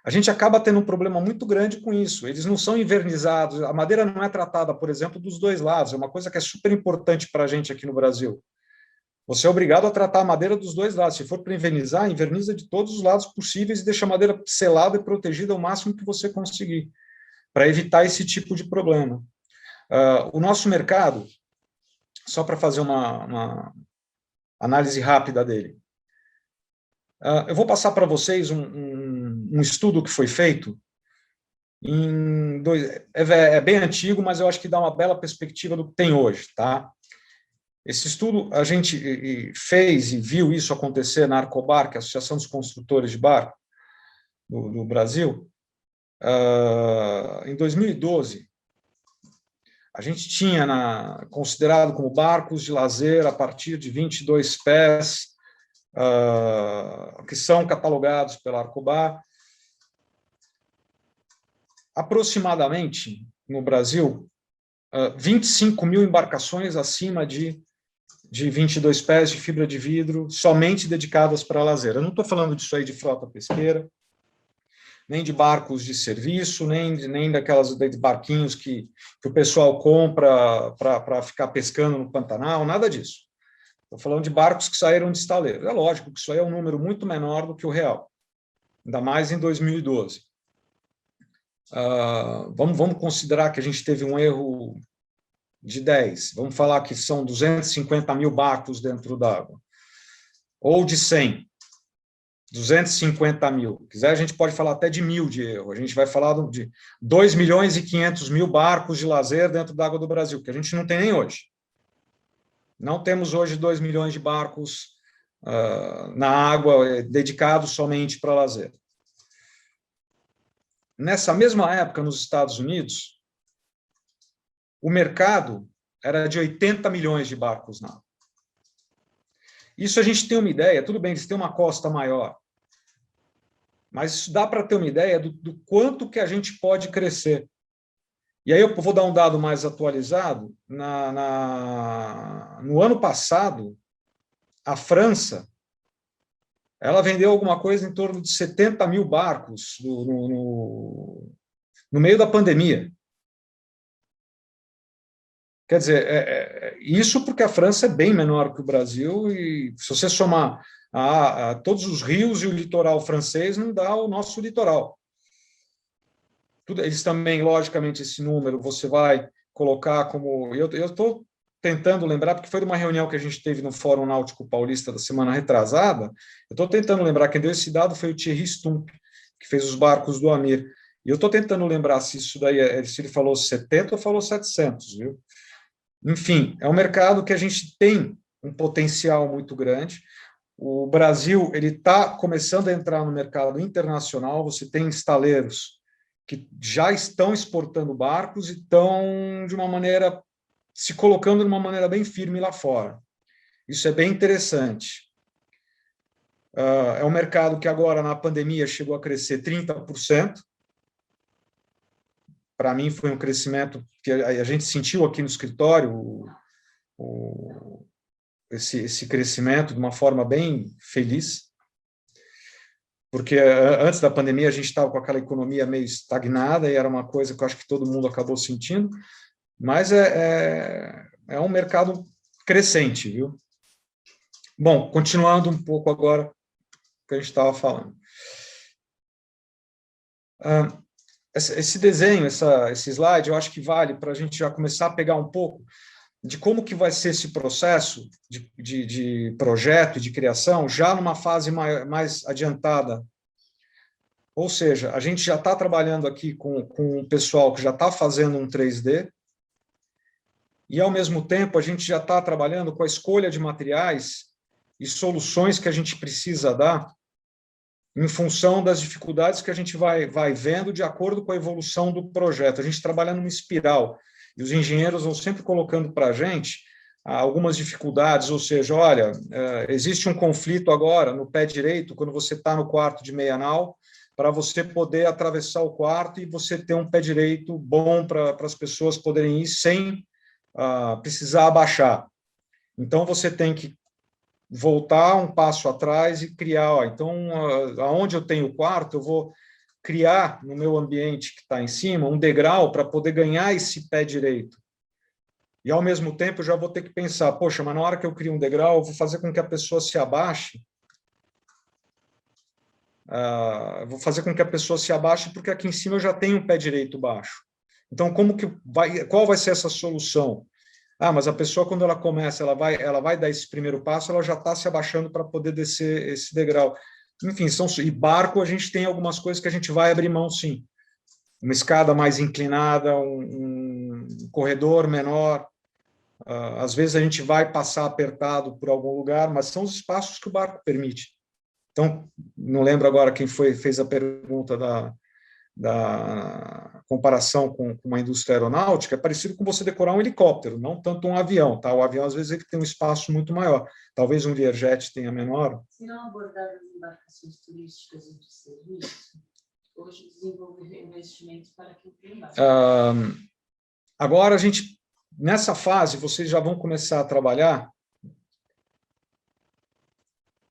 Speaker 4: a gente acaba tendo um problema muito grande com isso. Eles não são invernizados, a madeira não é tratada, por exemplo, dos dois lados. É uma coisa que é super importante para a gente aqui no Brasil. Você é obrigado a tratar a madeira dos dois lados. Se for para invernizar, inverniza de todos os lados possíveis e deixa a madeira selada e protegida ao máximo que você conseguir, para evitar esse tipo de problema. O nosso mercado, só para fazer uma análise rápida dele, eu vou passar para vocês um estudo que foi feito, é bem antigo, mas eu acho que dá uma bela perspectiva do que tem hoje, tá? Esse estudo, a gente fez e viu isso acontecer na Arcobar, que é a Associação dos Construtores de Barco do Brasil, em 2012. A gente tinha considerado como barcos de lazer a partir de 22 pés, que são catalogados pela Arcobar. Aproximadamente, no Brasil, 25 mil embarcações acima de 22 pés de fibra de vidro, somente dedicadas para lazer. Eu não estou falando disso aí de frota pesqueira, nem de barcos de serviço, nem daquelas barquinhos que o pessoal compra para ficar pescando no Pantanal, nada disso. Estou falando de barcos que saíram de estaleiro. É lógico que isso aí é um número muito menor do que o real, ainda mais em 2012. Vamos considerar que a gente teve um erro de 10, vamos falar que são 250 mil barcos dentro d'água, ou de 100. 250 mil. Se quiser, a gente pode falar até de 1.000 de erro. A gente vai falar de 2.500.000 barcos de lazer dentro da água do Brasil, que a gente não tem nem hoje. Não temos hoje 2 milhões de barcos na água dedicados somente para lazer. Nessa mesma época, nos Estados Unidos, o mercado era de 80 milhões de barcos na água. Isso a gente tem uma ideia, tudo bem, eles têm uma costa maior, mas isso dá para ter uma ideia do quanto que a gente pode crescer. E aí eu vou dar um dado mais atualizado. No ano passado, a França, ela vendeu alguma coisa em torno de 70 mil barcos no meio da pandemia. Quer dizer, isso porque a França é bem menor que o Brasil, e se você somar todos os rios e o litoral francês, não dá o nosso litoral. Eles também, logicamente, esse número você vai colocar como... Eu estou tentando lembrar, porque foi de uma reunião que a gente teve no Fórum Náutico Paulista da semana retrasada, eu estou tentando lembrar, quem deu esse dado foi o Thierry Stump, que fez os barcos do Amir. E eu estou tentando lembrar se isso daí, se ele falou 70 ou falou 700, viu? Enfim, é um mercado que a gente tem um potencial muito grande. O Brasil ele está começando a entrar no mercado internacional, você tem estaleiros que já estão exportando barcos e estão, de uma maneira, se colocando de uma maneira bem firme lá fora. Isso é bem interessante. É um mercado que agora, na pandemia, chegou a crescer 30%. Para mim, foi um crescimento que a gente sentiu aqui no escritório, esse crescimento de uma forma bem feliz, porque antes da pandemia a gente estava com aquela economia meio estagnada e era uma coisa que eu acho que todo mundo acabou sentindo, mas é um mercado crescente, viu? Bom, continuando um pouco agora o que a gente estava falando. Esse desenho, esse slide, eu acho que vale para a gente já começar a pegar um pouco de como que vai ser esse processo de projeto e de criação, já numa fase mais adiantada. Ou seja, a gente já está trabalhando aqui com o pessoal que já está fazendo um 3D, e, ao mesmo tempo, a gente já está trabalhando com a escolha de materiais e soluções que a gente precisa dar em função das dificuldades que a gente vai vendo de acordo com a evolução do projeto. A gente trabalha numa espiral, e os engenheiros vão sempre colocando para a gente algumas dificuldades, ou seja, olha, existe um conflito agora no pé direito, quando você está no quarto de meia nau, para você poder atravessar o quarto e você ter um pé direito bom para as pessoas poderem ir sem precisar abaixar. Então, você tem que voltar um passo atrás e criar, então, aonde eu tenho o quarto, eu vou criar no meu ambiente que está em cima um degrau para poder ganhar esse pé direito. E, ao mesmo tempo, eu já vou ter que pensar, poxa, mas na hora que eu crio um degrau, eu vou fazer com que a pessoa se abaixe, porque aqui em cima eu já tenho um pé direito baixo. Então, qual vai ser essa solução? Mas a pessoa, quando ela começa, ela vai dar esse primeiro passo, ela já está se abaixando para poder descer esse degrau. Enfim, e barco, a gente tem algumas coisas que a gente vai abrir mão, sim. Uma escada mais inclinada, um corredor menor. Às vezes a gente vai passar apertado por algum lugar, mas são os espaços que o barco permite. Então, não lembro agora quem fez a pergunta da comparação com uma indústria aeronáutica, é parecido com você decorar um helicóptero, não tanto um avião, tá? O avião, às vezes, ele tem um espaço muito maior. Talvez um Learjet tenha menor.
Speaker 6: Serão abordadas embarcações turísticas e de serviço? Hoje, desenvolver investimentos para quem tem barco.
Speaker 4: Agora, nessa fase, vocês já vão começar a trabalhar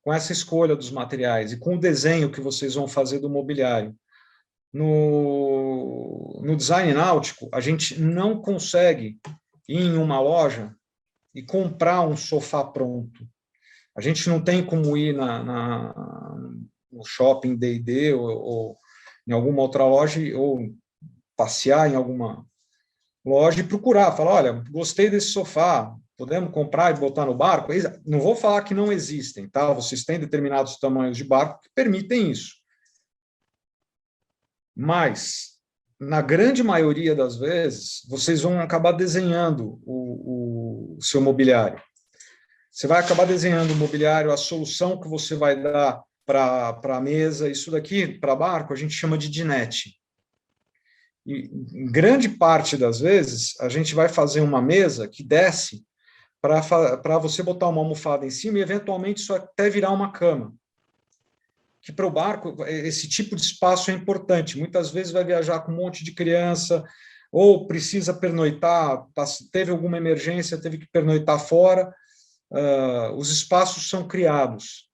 Speaker 4: com essa escolha dos materiais e com o desenho que vocês vão fazer do mobiliário. No design náutico, a gente não consegue ir em uma loja e comprar um sofá pronto. A gente não tem como ir no shopping D&D ou em alguma outra loja, ou passear em alguma loja e procurar, falar, olha, gostei desse sofá, Podemos comprar e botar no barco? Não vou falar que não existem, tá? Vocês têm determinados tamanhos de barco que permitem isso. Mas, na grande maioria das vezes, vocês vão acabar desenhando o seu mobiliário. Você vai acabar desenhando o mobiliário, a solução que você vai dar para a mesa. Isso daqui, para barco, a gente chama de dinette. E, em grande parte das vezes, a gente vai fazer uma mesa que desce para você botar uma almofada em cima e, eventualmente, isso até virar uma cama. Que para o barco, esse tipo de espaço é importante. Muitas vezes vai viajar com um monte de criança, ou precisa pernoitar, teve alguma emergência, teve que pernoitar fora. Os espaços são criados.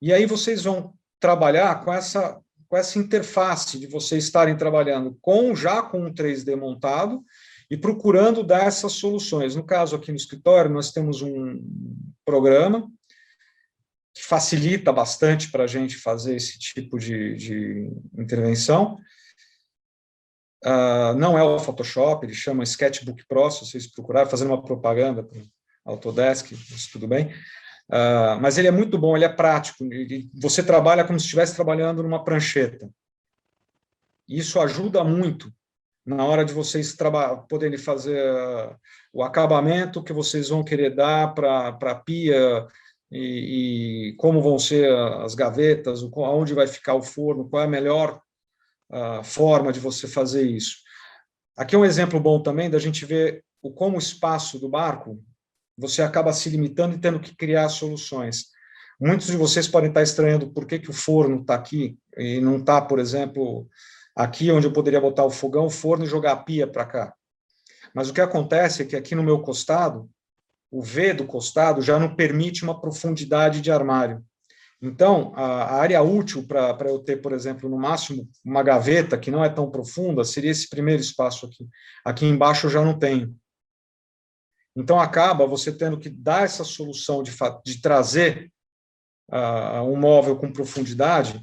Speaker 4: E aí vocês vão trabalhar com essa interface de vocês estarem trabalhando já com um 3D montado e procurando dar essas soluções. No caso, aqui no escritório, nós temos um programa que facilita bastante para a gente fazer esse tipo de intervenção. Não é o Photoshop, ele chama Sketchbook Pro, se vocês procurarem, fazendo uma propaganda para o Autodesk, isso tudo bem. Mas ele é muito bom, ele é prático, você trabalha como se estivesse trabalhando numa prancheta. Isso ajuda muito na hora de vocês poderem fazer o acabamento que vocês vão querer dar para a pia, e como vão ser as gavetas, onde vai ficar o forno, qual é a melhor forma de você fazer isso. Aqui é um exemplo bom também da gente ver como o espaço do barco, você acaba se limitando e tendo que criar soluções. Muitos de vocês podem estar estranhando por que o forno está aqui e não está, por exemplo, aqui onde eu poderia botar o fogão, o forno e jogar a pia para cá. Mas o que acontece é que aqui no meu costado, o V do costado já não permite uma profundidade de armário. Então, a área útil para eu ter, por exemplo, no máximo, uma gaveta que não é tão profunda, seria esse primeiro espaço aqui. Aqui embaixo eu já não tenho. Então, acaba você tendo que dar essa solução de trazer um móvel com profundidade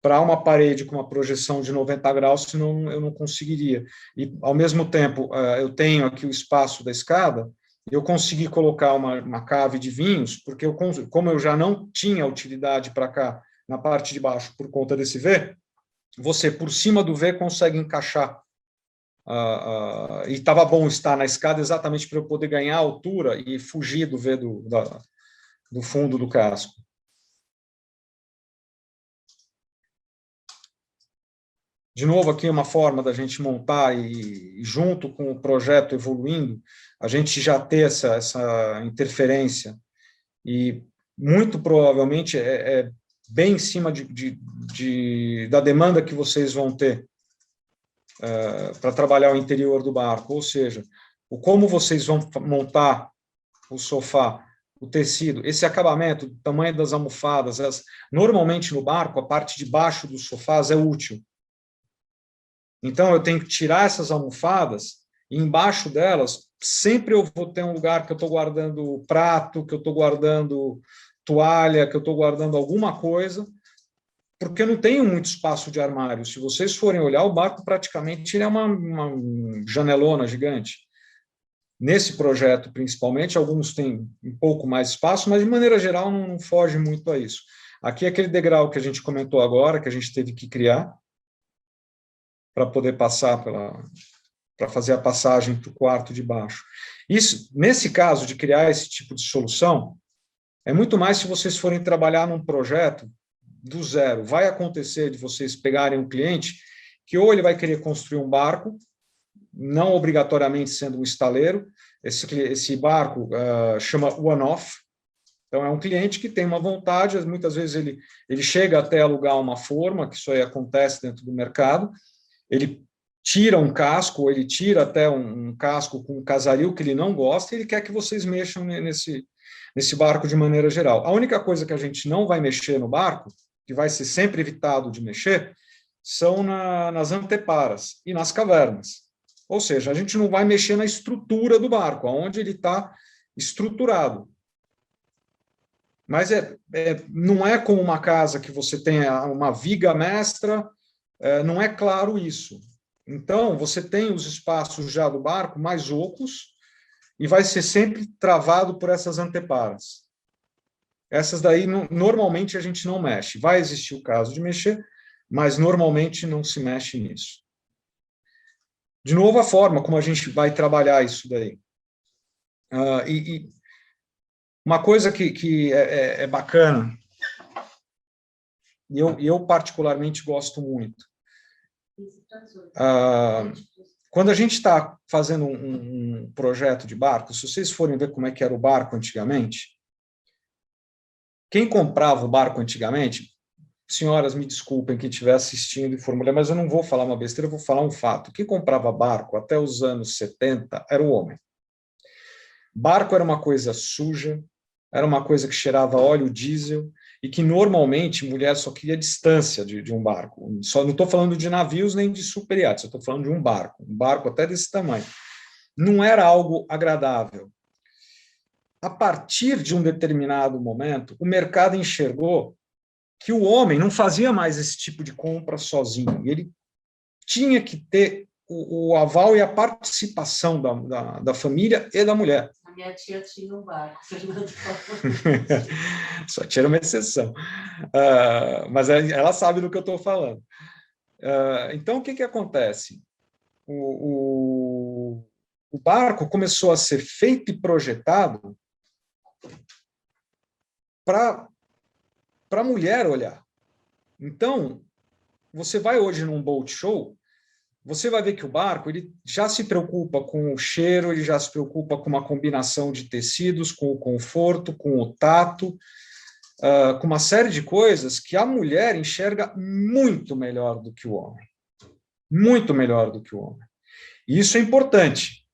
Speaker 4: para uma parede com uma projeção de 90 graus, senão eu não conseguiria. E, ao mesmo tempo, eu tenho aqui o espaço da escada, eu consegui colocar uma cave de vinhos, porque como eu já não tinha utilidade para cá, na parte de baixo, por conta desse V, você, por cima do V, consegue encaixar. E estava bom estar na escada exatamente para eu poder ganhar altura e fugir do V do fundo do casco. De novo, aqui uma forma da gente montar e junto com o projeto evoluindo, a gente já ter essa interferência. E muito provavelmente é bem em cima da demanda que vocês vão ter para trabalhar o interior do barco, ou seja, como vocês vão montar o sofá, o tecido, esse acabamento, o tamanho das almofadas. Normalmente no barco, a parte de baixo dos sofás é útil. Então, eu tenho que tirar essas almofadas, e embaixo delas, sempre eu vou ter um lugar que eu estou guardando prato, que eu estou guardando toalha, que eu estou guardando alguma coisa, porque eu não tenho muito espaço de armário. Se vocês forem olhar, o barco praticamente ele é uma janelona gigante. Nesse projeto, principalmente, alguns têm um pouco mais espaço, mas, de maneira geral, não foge muito a isso. Aqui é aquele degrau que a gente comentou agora, que a gente teve que criar, para poder passar para fazer a passagem para o quarto de baixo. Isso, nesse caso de criar esse tipo de solução, é muito mais se vocês forem trabalhar num projeto do zero. Vai acontecer de vocês pegarem um cliente que ou ele vai querer construir um barco, não obrigatoriamente sendo um estaleiro, esse barco chama one-off. Então, é um cliente que tem uma vontade, muitas vezes ele chega até alugar uma forma, que isso aí acontece dentro do mercado, ele tira um casco, ou ele tira até um casco com um casaril que ele não gosta, e ele quer que vocês mexam nesse barco de maneira geral. A única coisa que a gente não vai mexer no barco, que vai ser sempre evitado de mexer, são nas anteparas e nas cavernas. Ou seja, a gente não vai mexer na estrutura do barco, onde ele está estruturado. Mas não é como uma casa que você tem uma viga mestra, não é claro isso. Então, você tem os espaços já do barco mais ocos e vai ser sempre travado por essas anteparas. Essas daí, normalmente, a gente não mexe. Vai existir o caso de mexer, mas normalmente não se mexe nisso. De novo, a forma como a gente vai trabalhar isso daí. E uma coisa que é bacana, e eu particularmente gosto muito, quando a gente está fazendo um projeto de barco, se vocês forem ver como é que era o barco antigamente, quem comprava o barco antigamente, senhoras, me desculpem quem estiver assistindo e for mulher, mas eu não vou falar uma besteira, eu vou falar um fato. Quem comprava barco até os anos 70 era o homem. Barco era uma coisa suja, era uma coisa que cheirava óleo diesel, e que normalmente mulher só queria distância de um barco. Só não estou falando de navios nem de superiates, eu estou falando de um barco até desse tamanho. Não era algo agradável. A partir de um determinado momento, o mercado enxergou que o homem não fazia mais esse tipo de compra sozinho. Ele tinha que ter o aval e a participação da família e da mulher.
Speaker 6: A minha tia tinha um barco, Fernando.
Speaker 4: Sua tia era uma exceção. Mas ela sabe do que eu estou falando. Então, o que acontece? O barco começou a ser feito e projetado para a mulher olhar. Então, você vai hoje num boat show, você vai ver que o barco ele já se preocupa com o cheiro, ele já se preocupa com uma combinação de tecidos, com o conforto, com o tato, com uma série de coisas que a mulher enxerga muito melhor do que o homem. Muito melhor do que o homem. E isso é importante.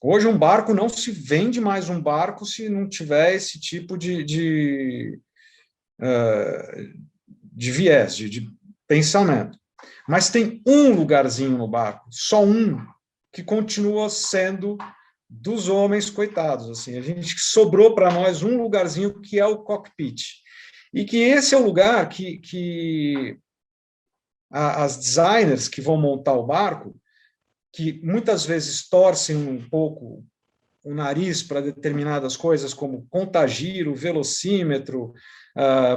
Speaker 4: Hoje um barco não se vende mais um barco se não tiver esse tipo de viés, de pensamento. Mas tem um lugarzinho no barco, só um, que continua sendo dos homens coitados. Assim, a gente sobrou para nós um lugarzinho que é o cockpit. E que esse é o lugar que as designers que vão montar o barco, que muitas vezes torcem um pouco o nariz para determinadas coisas, como contagiro, velocímetro,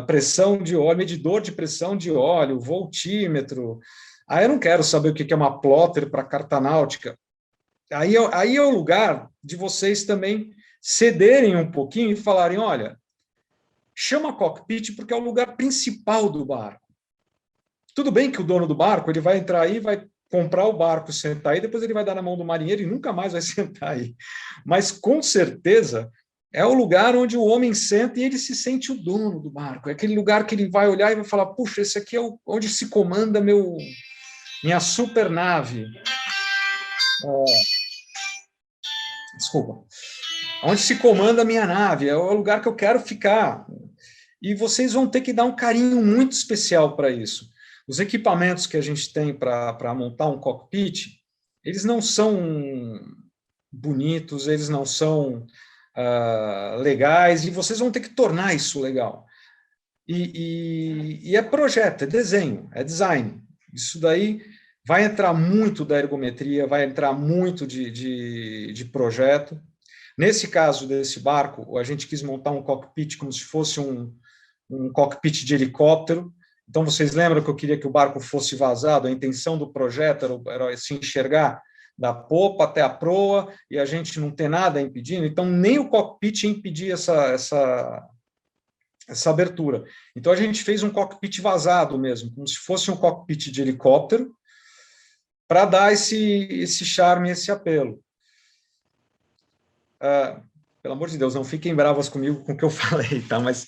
Speaker 4: pressão de óleo, medidor de pressão de óleo, voltímetro. Aí eu não quero saber o que é uma plotter para carta náutica. Aí é o lugar de vocês também cederem um pouquinho e falarem, olha, chama cockpit porque é o lugar principal do barco. Tudo bem que o dono do barco ele vai entrar aí, vai comprar o barco, sentar aí, depois ele vai dar na mão do marinheiro e nunca mais vai sentar aí. Mas, com certeza, é o lugar onde o homem senta e ele se sente o dono do barco. É aquele lugar que ele vai olhar e vai falar, puxa, esse aqui é onde se comanda minha super nave. Desculpa. Onde se comanda a minha nave, é o lugar que eu quero ficar. E vocês vão ter que dar um carinho muito especial para isso. Os equipamentos que a gente tem para montar um cockpit, eles não são bonitos, eles não são legais, e vocês vão ter que tornar isso legal. E é projeto, é desenho, é design. Isso daí vai entrar muito da ergometria, vai entrar muito de projeto. Nesse caso desse barco, a gente quis montar um cockpit como se fosse um cockpit de helicóptero. Então, vocês lembram que eu queria que o barco fosse vazado? A intenção do projeto era se enxergar da popa até a proa e a gente não ter nada impedindo. Então, nem o cockpit impedia essa abertura. Então, a gente fez um cockpit vazado mesmo, como se fosse um cockpit de helicóptero, para dar esse charme, esse apelo. Pelo amor de Deus, não fiquem bravas comigo com o que eu falei, tá? Mas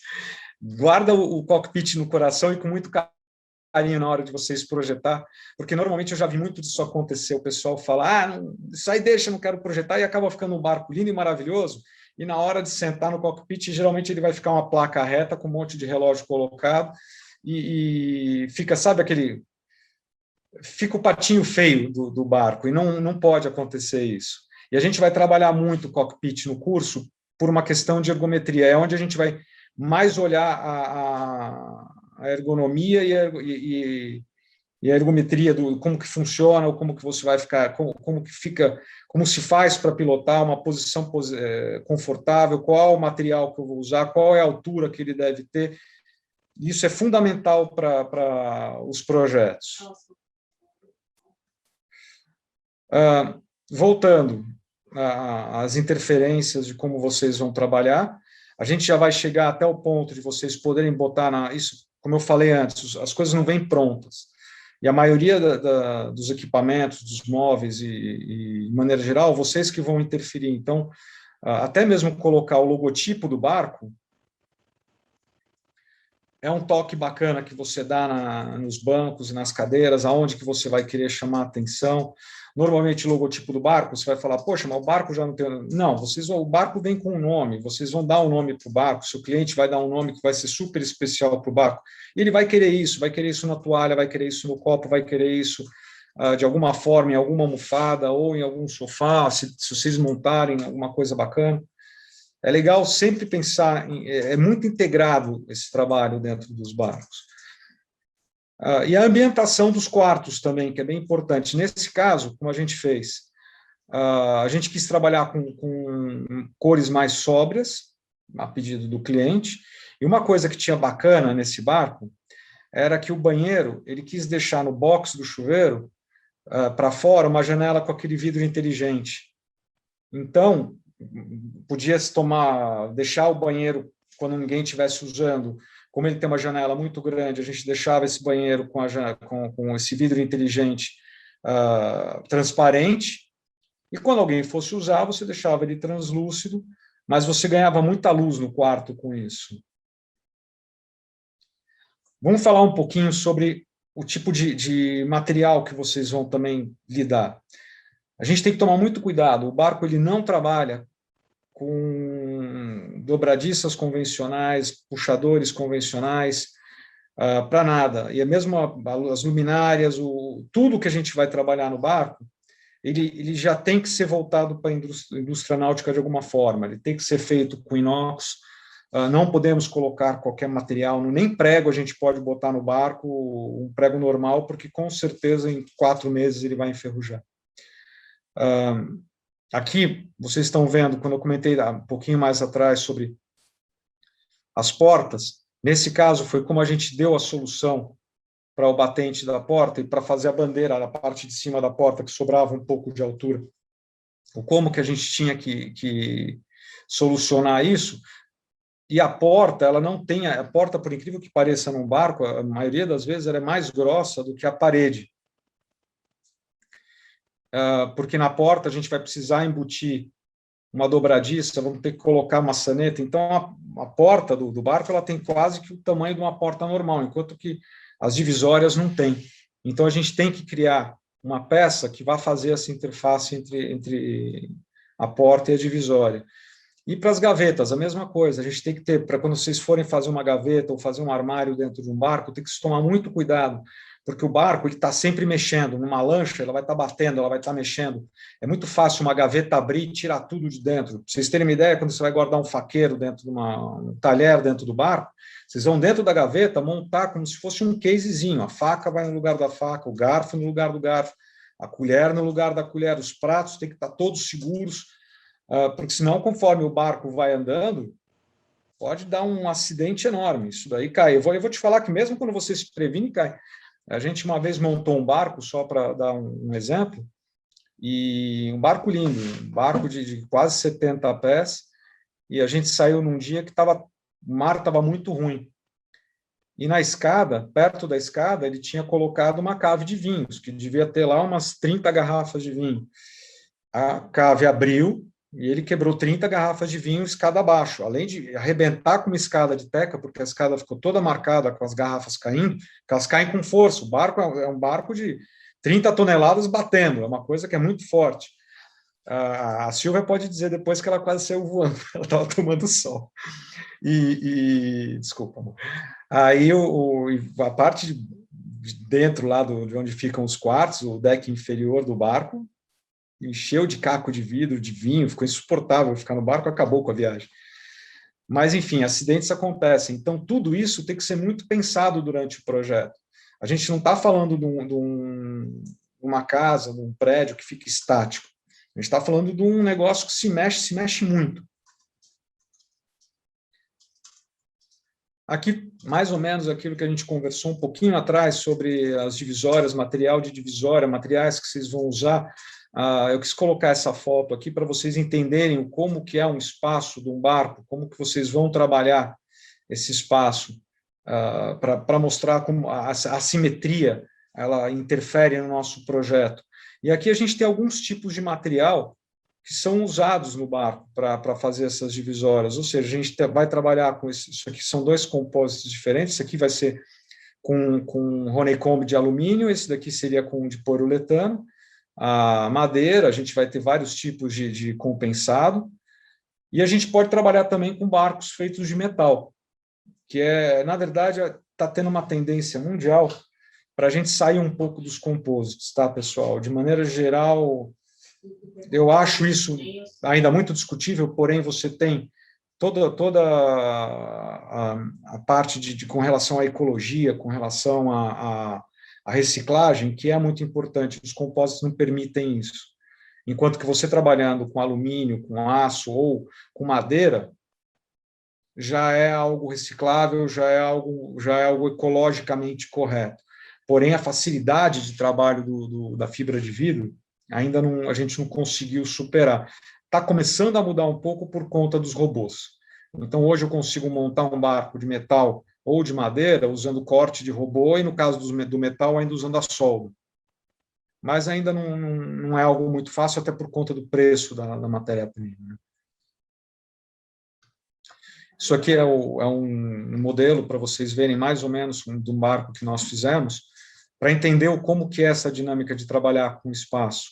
Speaker 4: guarda o cockpit no coração e com muito carinho na hora de vocês projetar, porque normalmente eu já vi muito disso acontecer, o pessoal fala, isso aí deixa, não quero projetar, e acaba ficando um barco lindo e maravilhoso, e na hora de sentar no cockpit, geralmente ele vai ficar uma placa reta com um monte de relógio colocado, e fica, sabe fica o patinho feio do barco, e não pode acontecer isso. E a gente vai trabalhar muito o cockpit no curso por uma questão de ergometria, é onde a gente vai mais olhar a ergonomia e e a ergometria do como que funciona, ou como que você vai ficar, como que fica, como se faz para pilotar uma posição confortável, qual o material que eu vou usar, qual é a altura que ele deve ter. Isso é fundamental para os projetos. Voltando às interferências de como vocês vão trabalhar, a gente já vai chegar até o ponto de vocês poderem botar isso, como eu falei antes, as coisas não vêm prontas. E a maioria dos equipamentos, dos móveis e, de maneira geral, vocês que vão interferir. Então, até mesmo colocar o logotipo do barco é um toque bacana que você dá nos bancos e nas cadeiras, aonde que você vai querer chamar a atenção. Normalmente, o logotipo do barco, você vai falar, poxa, mas o barco já não tem... Não, o barco vem com um nome, vocês vão dar um nome para o barco, seu cliente vai dar um nome que vai ser super especial para o barco, e ele vai querer isso na toalha, vai querer isso no copo, vai querer isso de alguma forma, em alguma almofada, ou em algum sofá, se vocês montarem alguma coisa bacana. É legal sempre pensar, é muito integrado esse trabalho dentro dos barcos. E a ambientação dos quartos também, que é bem importante. Nesse caso, como a gente fez, a gente quis trabalhar com cores mais sóbrias, a pedido do cliente, e uma coisa que tinha bacana nesse barco era que o banheiro, ele quis deixar no box do chuveiro, para fora, uma janela com aquele vidro inteligente. Então, podia-se deixar o banheiro, quando ninguém estivesse usando, como ele tem uma janela muito grande, a gente deixava esse banheiro com esse vidro inteligente transparente, e quando alguém fosse usar, você deixava ele translúcido, mas você ganhava muita luz no quarto com isso. Vamos falar um pouquinho sobre o tipo de material que vocês vão também lidar. A gente tem que tomar muito cuidado, o barco ele não trabalha com dobradiças convencionais, puxadores convencionais, para nada. E mesmo as luminárias, tudo que a gente vai trabalhar no barco, ele já tem que ser voltado para a indústria náutica de alguma forma, ele tem que ser feito com inox, não podemos colocar qualquer material, nem prego a gente pode botar no barco, um prego normal, porque com certeza em 4 meses ele vai enferrujar. Aqui, vocês estão vendo, quando eu comentei um pouquinho mais atrás sobre as portas, nesse caso foi como a gente deu a solução para o batente da porta e para fazer a bandeira na parte de cima da porta, que sobrava um pouco de altura. Como que a gente tinha que solucionar isso? E a porta, ela não tem... A porta, por incrível que pareça num barco, a maioria das vezes ela é mais grossa do que a parede. Porque na porta a gente vai precisar embutir uma dobradiça, vamos ter que colocar maçaneta. Então, a porta do barco ela tem quase que o tamanho de uma porta normal, enquanto que as divisórias não têm. Então, a gente tem que criar uma peça que vai fazer essa interface entre a porta e a divisória. E para as gavetas, a mesma coisa. A gente tem que ter, para quando vocês forem fazer uma gaveta ou fazer um armário dentro de um barco, tem que se tomar muito cuidado, porque o barco está sempre mexendo. Numa lancha, ela vai estar batendo, ela vai estar mexendo. É muito fácil uma gaveta abrir e tirar tudo de dentro. Para vocês terem uma ideia, quando você vai guardar um faqueiro dentro de um talher dentro do barco, vocês vão dentro da gaveta montar como se fosse um casezinho. A faca vai no lugar da faca, o garfo no lugar do garfo, a colher no lugar da colher, os pratos têm que estar todos seguros, porque senão, conforme o barco vai andando, pode dar um acidente enorme. Isso daí cai. Eu vou te falar que mesmo quando você se previne, cai. A gente uma vez montou um barco, só para dar um exemplo, e um barco lindo, um barco de quase 70 pés, e a gente saiu num dia que o mar estava muito ruim. E na escada, perto da escada, ele tinha colocado uma cave de vinhos, que devia ter lá umas 30 garrafas de vinho. A cave abriu, e ele quebrou 30 garrafas de vinho escada abaixo, além de arrebentar com uma escada de teca, porque a escada ficou toda marcada com as garrafas caindo, que elas caem com força. O barco é um barco de 30 toneladas batendo, é uma coisa que é muito forte. A Silvia pode dizer depois que ela quase saiu voando, ela estava tomando sol. Desculpa, amor. Aí a parte de dentro, lá de onde ficam os quartos, o deck inferior do barco, encheu de caco de vidro, de vinho, ficou insuportável ficar no barco, acabou com a viagem. Mas, enfim, acidentes acontecem. Então, tudo isso tem que ser muito pensado durante o projeto. A gente não está falando de uma casa, de um prédio que fica estático. A gente está falando de um negócio que se mexe muito. Aqui, mais ou menos, aquilo que a gente conversou um pouquinho atrás sobre as divisórias, material de divisória, materiais que vocês vão usar. Eu quis colocar essa foto aqui para vocês entenderem como que é um espaço de um barco, como que vocês vão trabalhar esse espaço, para mostrar como a simetria ela interfere no nosso projeto. E aqui a gente tem alguns tipos de material que são usados no barco para fazer essas divisórias, ou seja, a gente vai trabalhar com isso aqui, são dois compósitos diferentes, esse aqui vai ser com honeycomb de alumínio, esse daqui seria com de poliuretano, a madeira, a gente vai ter vários tipos de compensado, e a gente pode trabalhar também com barcos feitos de metal, que na verdade, está tendo uma tendência mundial para a gente sair um pouco dos compósitos, tá, pessoal? De maneira geral, eu acho isso ainda muito discutível, porém você tem toda a parte com relação à ecologia, com relação à reciclagem, que é muito importante. Os compósitos não permitem isso. Enquanto que você trabalhando com alumínio, com aço ou com madeira, já é algo reciclável, já é algo ecologicamente correto. Porém, a facilidade de trabalho da fibra de vidro ainda a gente não conseguiu superar. Está começando a mudar um pouco por conta dos robôs. Então, hoje eu consigo montar um barco de metal ou de madeira usando corte de robô e, no caso do metal, ainda usando a solda. Mas ainda não é algo muito fácil, até por conta do preço da matéria-prima, né? Isso aqui é um modelo para vocês verem mais ou menos de um barco que nós fizemos, para entender como que é essa dinâmica de trabalhar com espaço,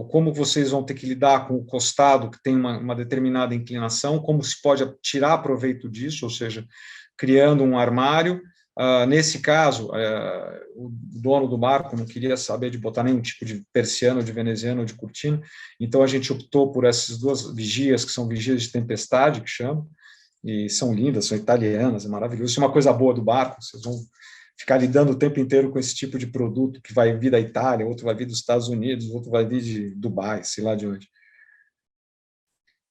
Speaker 4: como vocês vão ter que lidar com o costado, que tem uma determinada inclinação, como se pode tirar proveito disso, ou seja, criando um armário. Nesse caso, o dono do barco não queria saber de botar nenhum tipo de persiano, de veneziano ou de cortina, então a gente optou por essas duas vigias, que são vigias de tempestade, que chamam, e são lindas, são italianas, é maravilhoso. Isso é uma coisa boa do barco, vocês vão ficar lidando o tempo inteiro com esse tipo de produto que vai vir da Itália, outro vai vir dos Estados Unidos, outro vai vir de Dubai, sei lá de onde.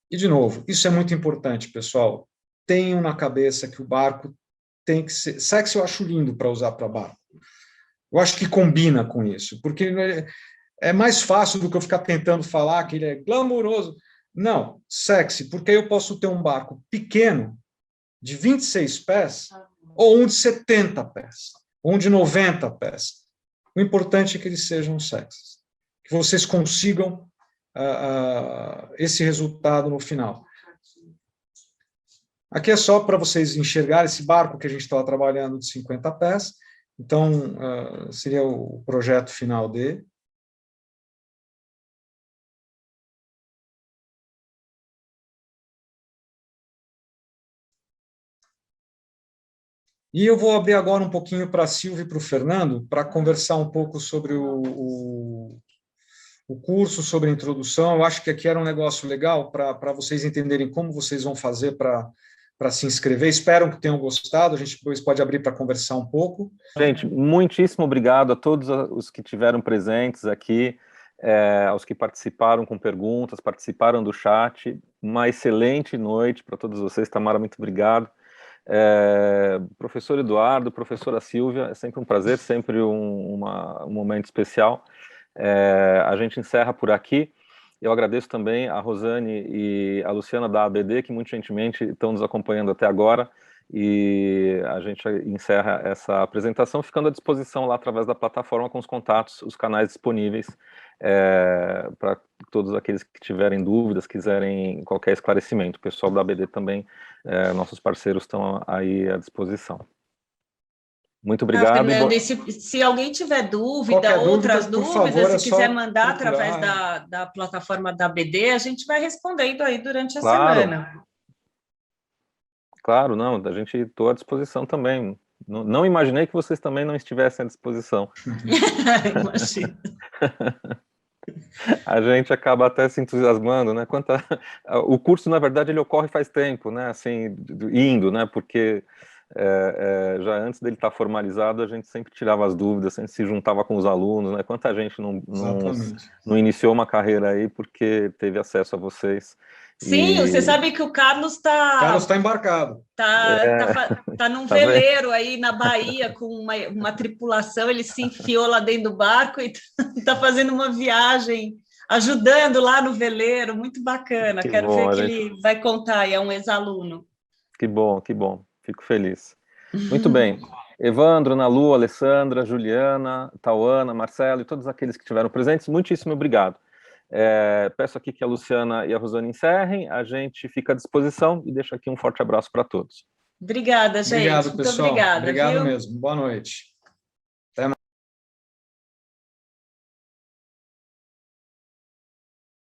Speaker 4: E, de novo, isso é muito importante, pessoal. Tenham na cabeça que o barco tem que ser... Sexy eu acho lindo para usar para barco. Eu acho que combina com isso, porque é mais fácil do que eu ficar tentando falar que ele é glamouroso. Não, sexy, porque aí eu posso ter um barco pequeno, de 26 pés, ou um de 70 pés, ou um de 90 pés. O importante é que eles sejam sexys, que vocês consigam esse resultado no final. Aqui é só para vocês enxergarem esse barco que a gente estava trabalhando de 50 pés, então seria o projeto final dele. E eu vou abrir agora um pouquinho para a Silvia e para o Fernando, para conversar um pouco sobre o curso, sobre a introdução. Eu acho que aqui era um negócio legal para vocês entenderem como vocês vão fazer para se inscrever. Espero que tenham gostado. A gente depois pode abrir para conversar um pouco.
Speaker 3: Gente, muitíssimo obrigado a todos os que tiveram presentes aqui, aos que participaram com perguntas, participaram do chat. Uma excelente noite para todos vocês. Tamara, muito obrigado. Professor Eduardo, professora Silvia, é sempre um prazer, sempre um momento especial. A gente encerra por aqui. Eu agradeço também a Rosane e a Luciana da ABD, que muito gentilmente estão nos acompanhando até agora, e a gente encerra essa apresentação ficando à disposição lá através da plataforma com os contatos, os canais disponíveis para todos aqueles que tiverem dúvidas, quiserem qualquer esclarecimento. O pessoal da ABD também, nossos parceiros, estão aí à disposição. Muito obrigado.
Speaker 6: Fernando, e se alguém tiver dúvida, outras dúvidas, se quiser mandar através da plataforma da ABD, a gente vai respondendo aí durante a semana.
Speaker 3: Claro, não, a gente estou à disposição também. Não imaginei que vocês também não estivessem à disposição.
Speaker 6: Imagina.
Speaker 3: A gente acaba até se entusiasmando, né? O curso, na verdade, ele ocorre faz tempo, né? Assim, indo, né? Porque já antes dele estar formalizado, a gente sempre tirava as dúvidas, sempre se juntava com os alunos, né? Quanta gente não iniciou uma carreira aí porque teve acesso a vocês.
Speaker 6: Sim, você sabe que o Carlos está...
Speaker 4: Carlos está embarcado.
Speaker 6: Tá num veleiro aí na Bahia com uma tripulação, ele se enfiou lá dentro do barco e está fazendo uma viagem, ajudando lá no veleiro, muito bacana. Quero ver o que ele vai contar aí, é um ex-aluno.
Speaker 3: Que bom, fico feliz. Muito bem. Evandro, Ana Lu, Alessandra, Juliana, Tauana, Marcelo e todos aqueles que estiveram presentes, muitíssimo obrigado. Peço aqui que a Luciana e a Rosane encerrem, a gente fica à disposição e deixo aqui um forte abraço para todos.
Speaker 6: Obrigada, gente.
Speaker 4: Obrigado, pessoal.
Speaker 6: Muito obrigada.
Speaker 4: Obrigado mesmo. Boa noite.